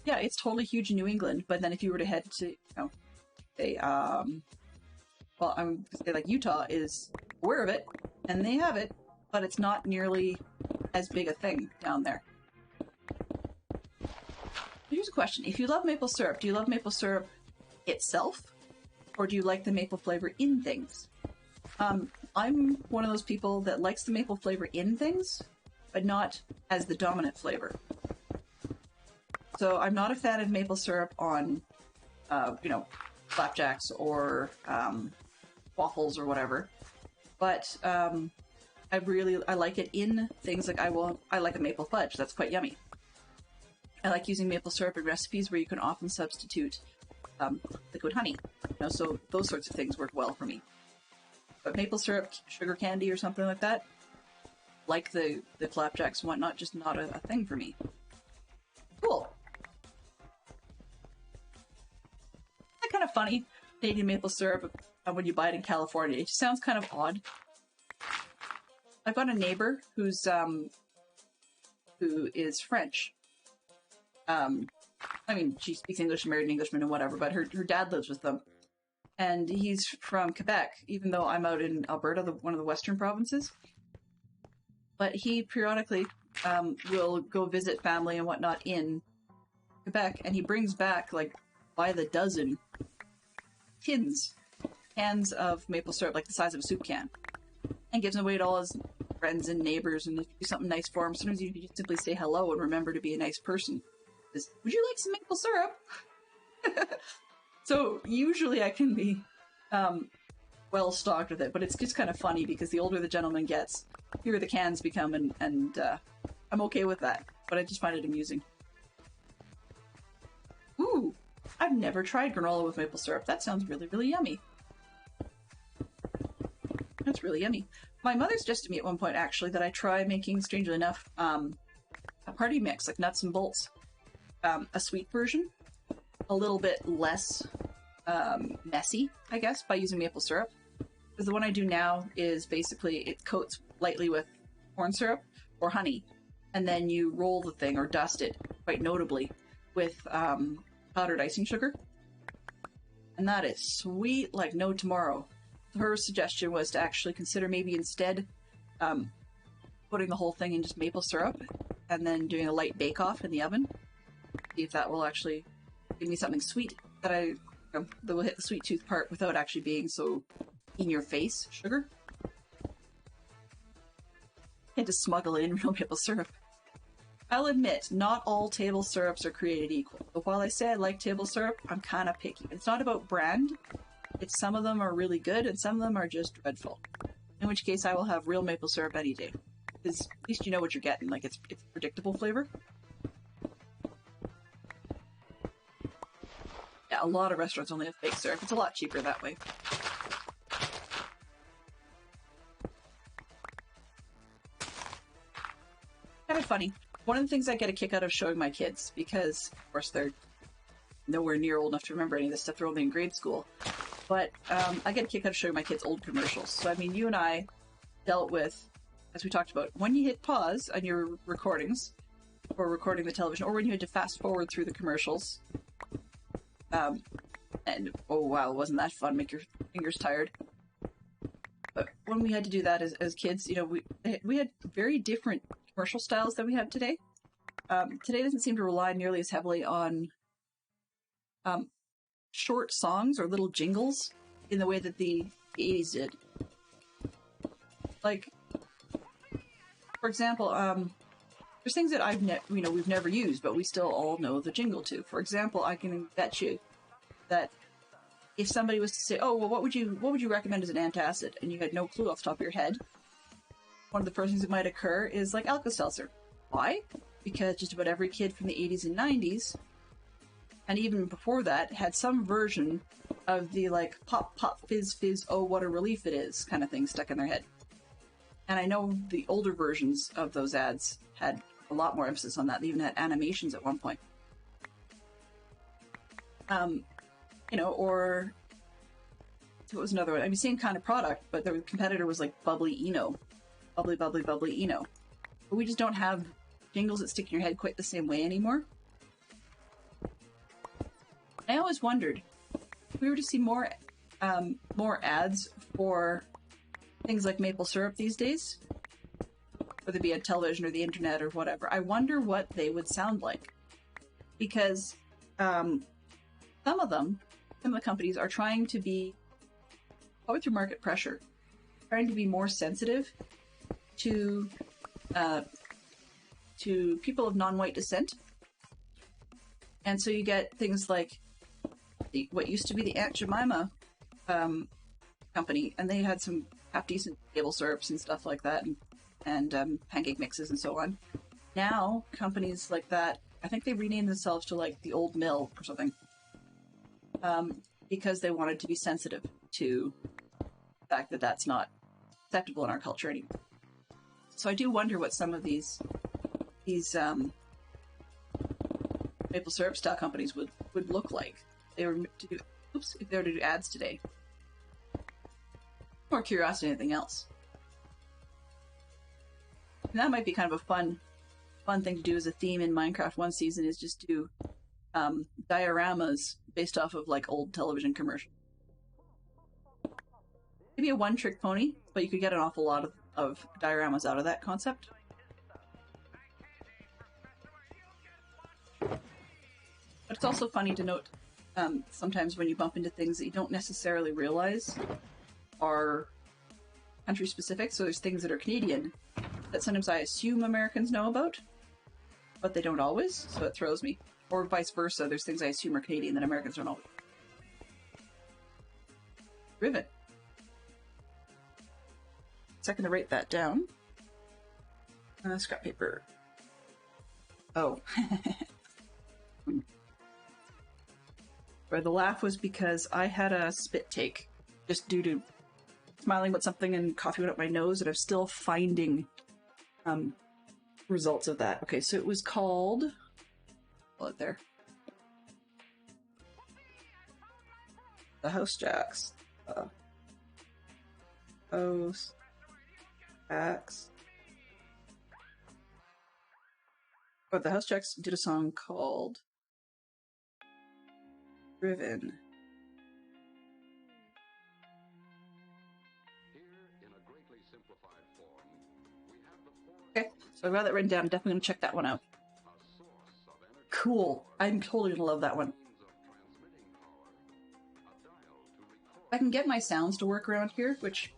Yeah, it's totally huge in New England, but then if you were to head to, you know, say, well, I'm going to say like Utah is aware of it, and they have it, but it's not nearly as big a thing down there. Here's a question. If you love maple syrup, do you love maple syrup itself, or do you like the maple flavor in things? I'm one of those people that likes the maple flavor in things, but not as the dominant flavor. So I'm not a fan of maple syrup on, you know, flapjacks or waffles or whatever, but I like it in things. Like I like a maple fudge. That's quite yummy. I like using maple syrup in recipes where you can often substitute liquid honey. You know, so those sorts of things work well for me. But maple syrup, sugar candy, or something like that, like the flapjacks and whatnot, just not a thing for me. Cool. Isn't that kind of funny? Canadian maple syrup when you buy it in California. It just sounds kind of odd. I've got a neighbor who is French. I mean, she speaks English and married an Englishman and whatever, but her dad lives with them. And he's from Quebec, even though I'm out in Alberta, one of the western provinces. But he periodically will go visit family and whatnot in Quebec, and he brings back, like, by the dozen cans of maple syrup, like the size of a soup can, and gives them away to all his friends and neighbors, and do something nice for him. Sometimes you can just simply say hello and remember to be a nice person. Just, would you like some maple syrup? So usually I can be well stocked with it, but it's just kind of funny because the older the gentleman gets, fewer the cans become, and I'm okay with that, but I just find it amusing. I've never tried granola with maple syrup. That sounds really, really yummy. That's really yummy. My mother suggested to me at one point, actually, that I try making, strangely enough, a party mix, like nuts and bolts. A sweet version. A little bit less messy, I guess, by using maple syrup. Because the one I do now is basically it coats lightly with corn syrup or honey, and then you roll the thing or dust it, quite notably, with powdered icing sugar. And that is sweet like no tomorrow. Her suggestion was to actually consider maybe instead putting the whole thing in just maple syrup and then doing a light bake-off in the oven. See if that will actually give me something sweet that will hit the sweet tooth part without actually being so in your face sugar. And to smuggle in real maple syrup. I'll admit, not all table syrups are created equal. But while I say I like table syrup, I'm kind of picky. It's not about brand. It's some of them are really good and some of them are just dreadful. In which case I will have real maple syrup any day. Because at least you know what you're getting. Like, it's predictable flavor. Yeah, a lot of restaurants only have fake syrup. It's a lot cheaper that way. Kind of funny. One of the things I get a kick out of showing my kids, because, of course, they're nowhere near old enough to remember any of this stuff. They're only in grade school. But I get a kick out of showing my kids old commercials. So, I mean, you and I dealt with, as we talked about, when you hit pause on your recordings, or recording the television, or when you had to fast forward through the commercials. And, oh wow, wasn't that fun? Make your fingers tired. But when we had to do that as kids, you know, we had very different commercial styles than we have today. Today doesn't seem to rely nearly as heavily on short songs or little jingles in the way that the 80s did. Like, for example, there's things that we've never used, but we still all know the jingle to. For example, I can bet you that if somebody was to say, "Oh, well, what would you recommend as an antacid?" and you had no clue off the top of your head, one of the first things that might occur is like Alka-Seltzer. Why? Because just about every kid from the 80s and 90s, and even before that, had some version of the like pop, pop, fizz, fizz, oh, what a relief it is kind of thing stuck in their head. And I know the older versions of those ads had a lot more emphasis on that. They even had animations at one point. You know, or what was another one? I mean, same kind of product, but the competitor was like Bubbly Eno. Bubbly, bubbly, bubbly Eno. But we just don't have jingles that stick in your head quite the same way anymore. I always wondered, if we were to see more ads for things like maple syrup these days, whether it be on television or the internet or whatever, I wonder what they would sound like. Because some of the companies are trying to be, probably through market pressure, trying to be more sensitive to people of non-white descent. And so you get things like what used to be the Aunt Jemima company, and they had some half-decent table syrups and stuff like that, and pancake mixes and so on. Now, companies like that, I think they renamed themselves to like the Old Mill or something, because they wanted to be sensitive to the fact that that's not acceptable in our culture anymore. So I do wonder what some of these maple syrup style companies would look like if they were to do ads today. More curiosity than anything else. And that might be kind of a fun thing to do as a theme in Minecraft one season, is just do dioramas based off of like old television commercials. Maybe a one-trick pony, but you could get an awful lot of dioramas out of that concept. But it's also funny to note sometimes when you bump into things that you don't necessarily realize are country specific. So there's things that are Canadian that sometimes I assume Americans know about, but they don't always, so it throws me. Or vice versa, there's things I assume are Canadian that Americans don't always. Rivet. Second to write that down. Scrap paper. Oh. Sorry, the laugh was because I had a spit take, just due to smiling about something and coffee went up my nose, and I'm still finding results of that. Okay, so it was called... Hold it there. The House Jacks. House Jacks. Oh, the House Jacks did a song called Driven. Okay, so I've got that written down. I'm definitely gonna check that one out. Cool. I'm totally gonna love that one. I can get my sounds to work around here, which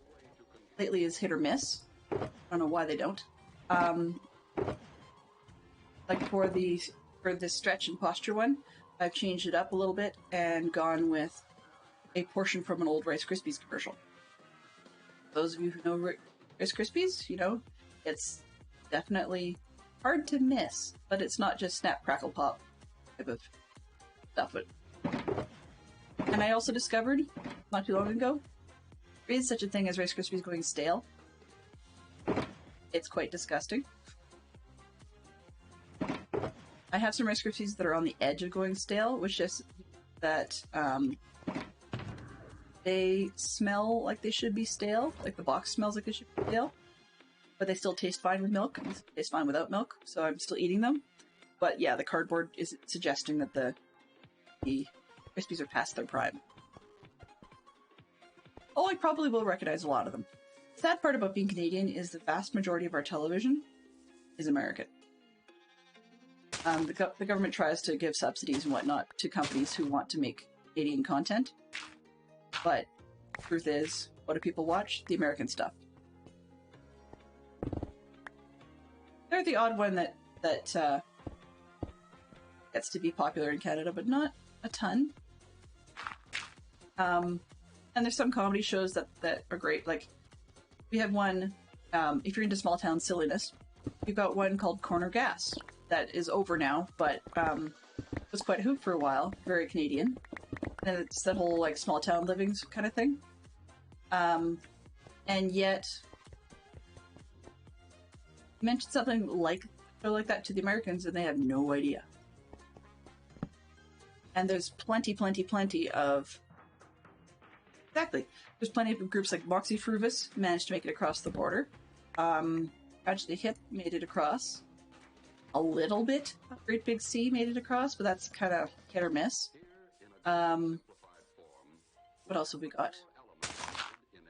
lately is hit or miss. I don't know why they don't. Like for this stretch and posture one, I've changed it up a little bit and gone with a portion from an old Rice Krispies commercial. Those of you who know Rice Krispies, you know, it's definitely hard to miss, but it's not just snap, crackle, pop type of stuff. And I also discovered, not too long ago, there is such a thing as Rice Krispies going stale. It's quite disgusting. I have some Rice Krispies that are on the edge of going stale, which is that they smell like they should be stale, like the box smells like they should be stale, but they still taste fine with milk, and taste fine without milk, so I'm still eating them. But yeah, the cardboard is suggesting that the Krispies are past their prime. Oh, I probably will recognize a lot of them. The sad part about being Canadian is the vast majority of our television is American. The government tries to give subsidies and whatnot to companies who want to make Canadian content, but the truth is, what do people watch? The American stuff. They're the odd one that gets to be popular in Canada, but not a ton. And there's some comedy shows that are great. Like, we have one, if you're into small town silliness, we've got one called Corner Gas that is over now, but was quite a hoot for a while. Very Canadian. And it's that whole, like, small town living kind of thing. And yet, you mention something like that to the Americans, and they have no idea. And there's plenty of... Exactly. There's plenty of groups like Moxie Fruvis managed to make it across the border. Tragedy Hip made it across. A little bit of Great Big Sea made it across, but that's kind of hit or miss. What else have we got?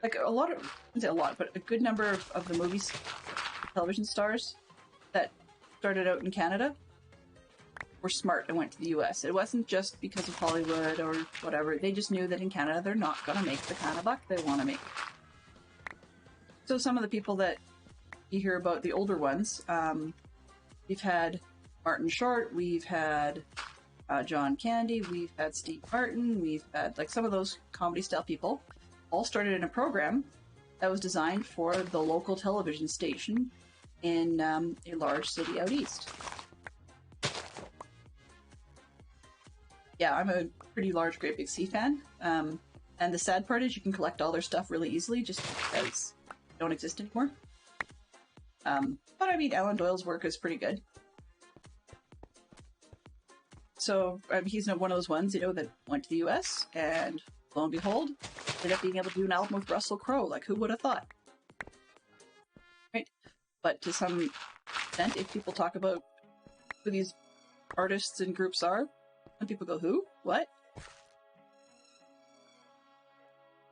Like a lot of... I wouldn't say a lot, but a good number of the movies, television stars that started out in Canada were smart and went to the US. It wasn't just because of Hollywood or whatever. They just knew that in Canada they're not going to make the kind of buck they want to make. So some of the people that you hear about, the older ones, we've had Martin Short, we've had John Candy, we've had Steve Martin, we've had like some of those comedy style people all started in a program that was designed for the local television station in a large city out east. Yeah, I'm a pretty large Great Big Sea fan. And the sad part is you can collect all their stuff really easily just because they don't exist anymore. But I mean, Alan Doyle's work is pretty good. So he's one of those ones, you know, that went to the US and lo and behold, ended up being able to do an album with Russell Crowe. Like, who would have thought? Right? But to some extent, if people talk about who these artists and groups are, and people go, who? What?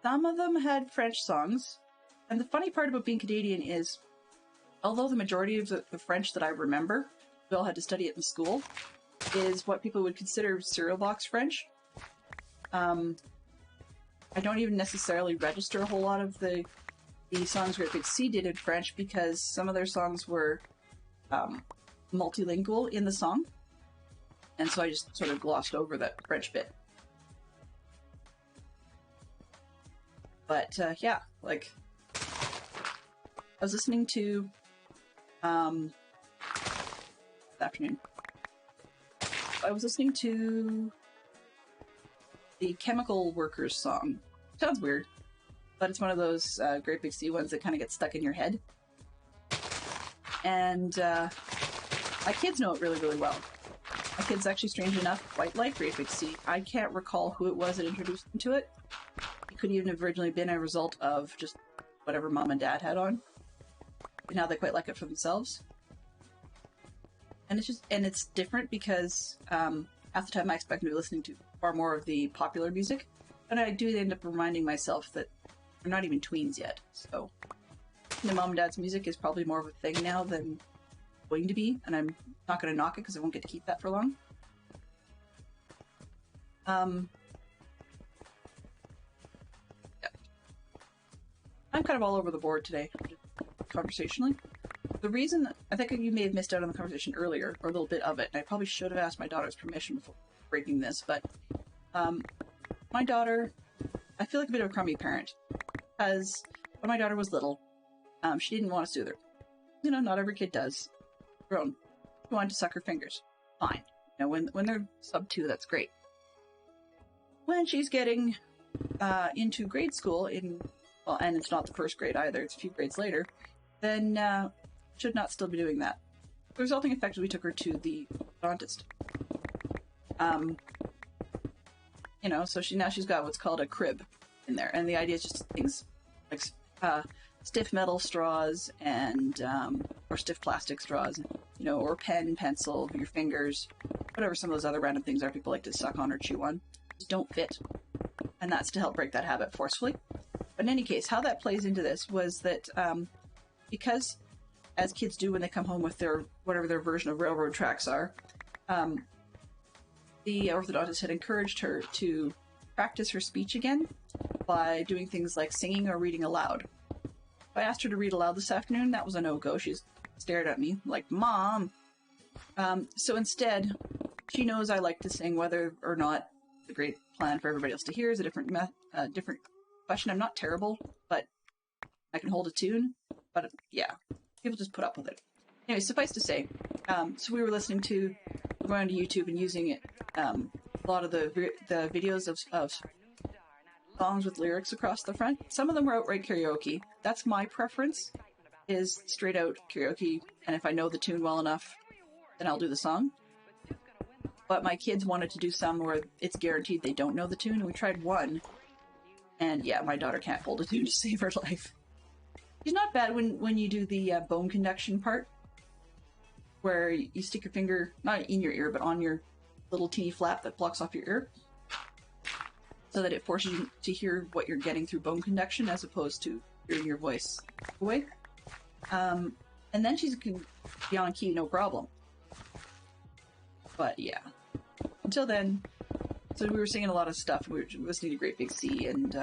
Some of them had French songs. And the funny part about being Canadian is, although the majority of the French that I remember, we all had to study it in school, is what people would consider cereal box French. I don't even necessarily register a whole lot of the songs Great Big Sea did in French because some of their songs were multilingual in the song. And so I just sort of glossed over that French bit. But, yeah, like, I was listening to, this afternoon, I was listening to the Chemical Workers song. Sounds weird, but it's one of those Great Big Sea ones that kind of get stuck in your head. And my kids know it really, really well. My kids, actually, strangely enough, quite like Great Big Sea. I can't recall who it was that introduced them to it. It could even have originally been a result of just whatever mom and dad had on. And now they quite like it for themselves. And it's different because half the time I expect to be listening to far more of the popular music, but I do end up reminding myself that they're not even tweens yet. So the mom and dad's music is probably more of a thing now than going to be, and I'm not going to knock it because I won't get to keep that for long. Yeah. I'm kind of all over the board today, conversationally. The reason, I think you may have missed out on the conversation earlier, or a little bit of it, and I probably should have asked my daughter's permission before breaking this, but my daughter, I feel like a bit of a crummy parent, because when my daughter was little, she didn't want to soothe her. You know, not every kid does. Grown. She wanted to suck her fingers. Fine. You know, when they're sub 2, that's great. When she's getting into grade school, well, and it's not the first grade either, it's a few grades later, then should not still be doing that. The resulting effect is we took her to the orthodontist. You know, so she's got what's called a crib in there, and the idea is just things like stiff metal straws and or stiff plastic straws, you know, or pen, pencil, your fingers, whatever some of those other random things are people like to suck on or chew on, just don't fit, and that's to help break that habit forcefully. But in any case, how that plays into this was that because, as kids do when they come home with whatever their version of railroad tracks are, the orthodontist had encouraged her to practice her speech again by doing things like singing or reading aloud. I asked her to read aloud this afternoon. That was a no-go. She stared at me like, Mom! So instead, she knows I like to sing, whether or not the great plan for everybody else to hear is a different question. I'm not terrible, but I can hold a tune. But yeah, people just put up with it. Anyway, suffice to say, so we were going to YouTube and using it, a lot of the videos of songs with lyrics across the front. Some of them were outright karaoke. That's my preference, is straight out karaoke, and if I know the tune well enough, then I'll do the song. But my kids wanted to do some where it's guaranteed they don't know the tune, and we tried one, and yeah, my daughter can't hold a tune to save her life. She's not bad when you do the bone conduction part, where you stick your finger, not in your ear, but on your little teeny flap that blocks off your ear, so that it forces you to hear what you're getting through bone conduction as opposed to hearing your voice away. And then she can be on key, no problem. But yeah, until then, so we were singing a lot of stuff. We were listening to Great Big Sea, and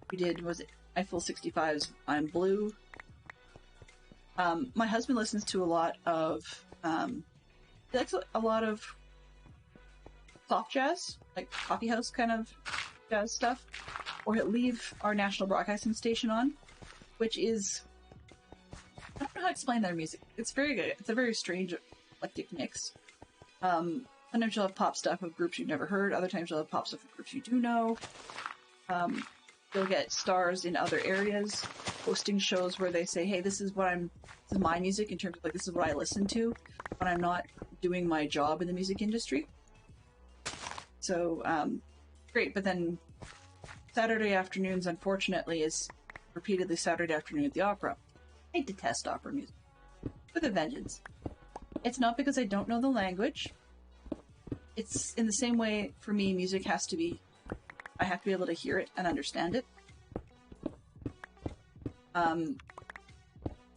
we did, was it Eiffel 65's I'm Blue? My husband listens to a lot of, he likes a lot of soft jazz, like coffee house kind of jazz stuff, or he'll leave our national broadcasting station on, which is, I don't know how to explain their music. It's very good. It's a very strange, eclectic mix. Sometimes you'll have pop stuff of groups you've never heard. Other times you'll have pop stuff of groups you do know. You'll get stars in other areas hosting shows where they say, hey, this is my music, in terms of like, this is what I listen to when I'm not doing my job in the music industry. So, great. But then Saturday afternoons, unfortunately, is repeatedly Saturday afternoon at the opera. I detest opera music with a vengeance. It's not because I don't know the language. It's in the same way, for me, music has to be, I have to be able to hear it and understand it.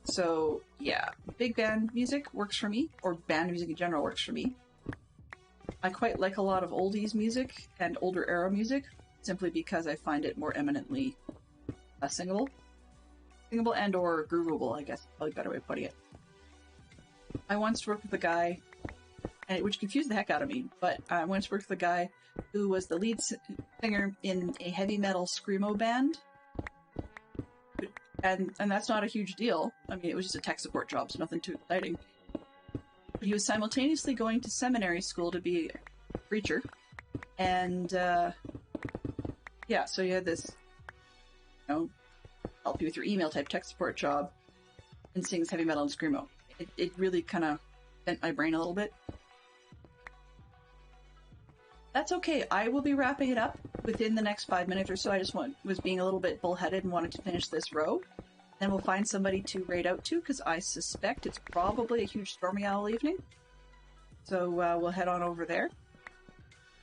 So, yeah, big band music works for me, or band music in general works for me. I quite like a lot of oldies music and older era music, simply because I find it more eminently singable and or groovable, I guess, probably a better way of putting it. I once worked with a guy, which confused the heck out of me, but I once worked with a guy who was the lead singer in a heavy metal screamo band. And that's not a huge deal. I mean, it was just a tech support job, so nothing too exciting. But he was simultaneously going to seminary school to be a preacher And yeah, so you had this, help you with your email type tech support job, and sings heavy metal and screamo. It really kind of bent my brain a little bit. That's okay. I will be wrapping it up within the next 5 minutes or so. I just was being a little bit bullheaded and wanted to finish this row. Then we'll find somebody to raid out to, because I suspect it's probably a huge Stormy Owl evening. So we'll head on over there.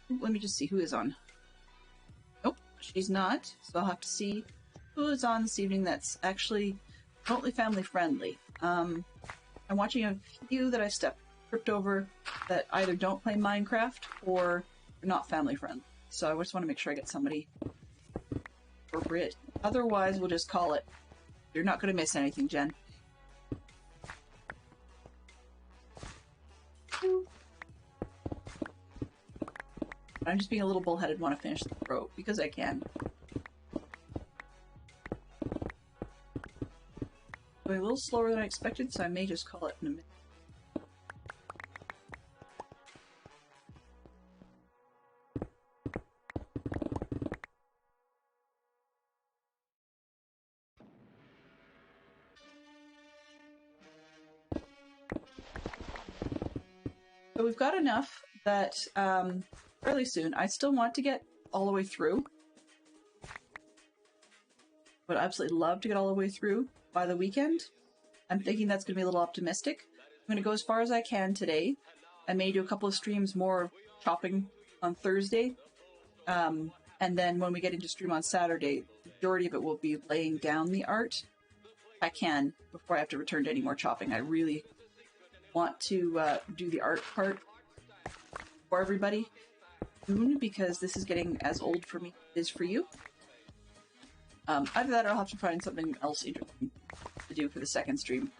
Let me just see who is on. Nope, she's not. So I'll have to see who is on this evening that's actually remotely family friendly. I'm watching a few that I tripped over that either don't play Minecraft or are not family friendly. So I just want to make sure I get somebody appropriate. Otherwise, we'll just call it. You're not going to miss anything, Jen. I'm just being a little bullheaded, want to finish the row because I can. Going a little slower than I expected, so I may just call it in a minute. So we've got enough that fairly soon. I still want to get all the way through. Would absolutely love to get all the way through by the weekend. I'm thinking that's going to be a little optimistic. I'm going to go as far as I can today. I may do a couple of streams more chopping on Thursday. And then when we get into stream on Saturday, the majority of it will be laying down the art. I can, before I have to return to any more chopping. I really want to do the art part for everybody soon, because this is getting as old for me as it is for you. Either that or I'll have to find something else interesting to do for the second stream,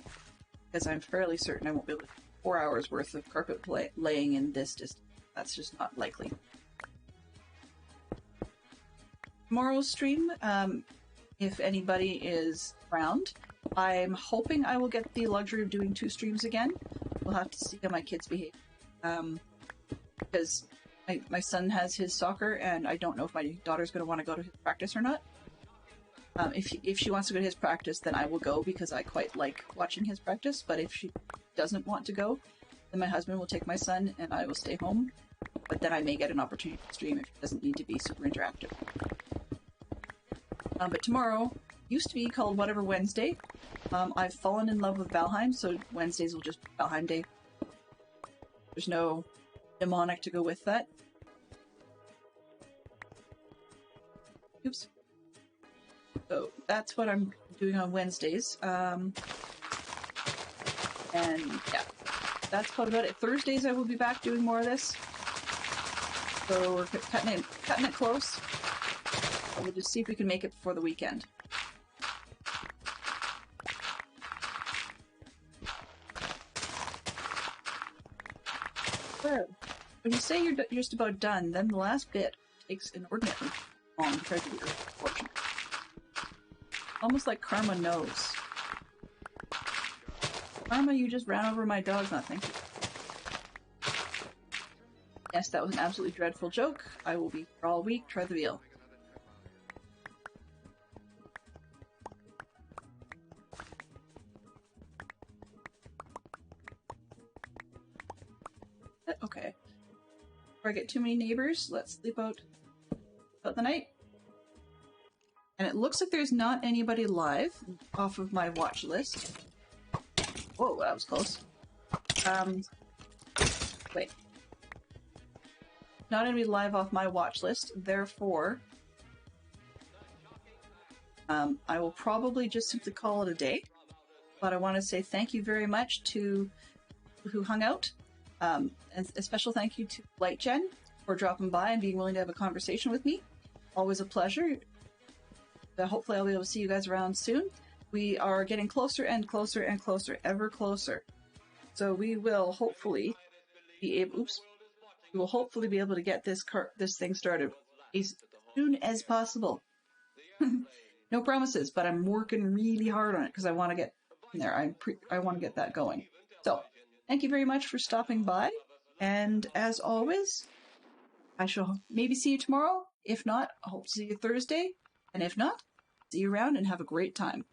because I'm fairly certain I won't be able to do 4 hours worth of carpet laying in this distance. That's just not likely. Tomorrow's stream, if anybody is around, I'm hoping I will get the luxury of doing 2 streams again. We'll have to see how my kids behave. Because my son has his soccer, and I don't know if my daughter's going to want to go to his practice or not. If she wants to go to his practice, then I will go, because I quite like watching his practice. But if she doesn't want to go, then my husband will take my son, and I will stay home. But then I may get an opportunity to stream if it doesn't need to be super interactive. But tomorrow used to be called Whatever Wednesday. I've fallen in love with Valheim, so Wednesdays will just be Valheim Day. There's no mnemonic to go with that. Oops. So that's what I'm doing on Wednesdays. And yeah, that's about it. Thursdays I will be back doing more of this. So we're cutting it close. We'll just see if we can make it before the weekend. When you say you're just about done, then the last bit takes inordinately long compared to your fortune. Almost like Karma knows. Karma, you just ran over my dog. No, thank you. Yes, that was an absolutely dreadful joke. I will be here all week. Try the veal. Okay. Before I get too many neighbors, let's sleep out the night. And it looks like there's not anybody live off of my watch list. Whoa, that was close. Wait. Not anybody live off my watch list, therefore I will probably just simply call it a day. But I want to say thank you very much to who hung out. And a special thank you to LightGen for dropping by and being willing to have a conversation with me. Always a pleasure. Hopefully I'll be able to see you guys around soon. We are getting closer and closer and closer, ever closer. So we will hopefully be able. Oops. We will hopefully be able to get this thing started as soon as possible. No promises, but I'm working really hard on it because I want to get in there. I want to get that going. So thank you very much for stopping by, and as always, I shall maybe see you tomorrow. If not, I hope to see you Thursday. And if not, see you around and have a great time.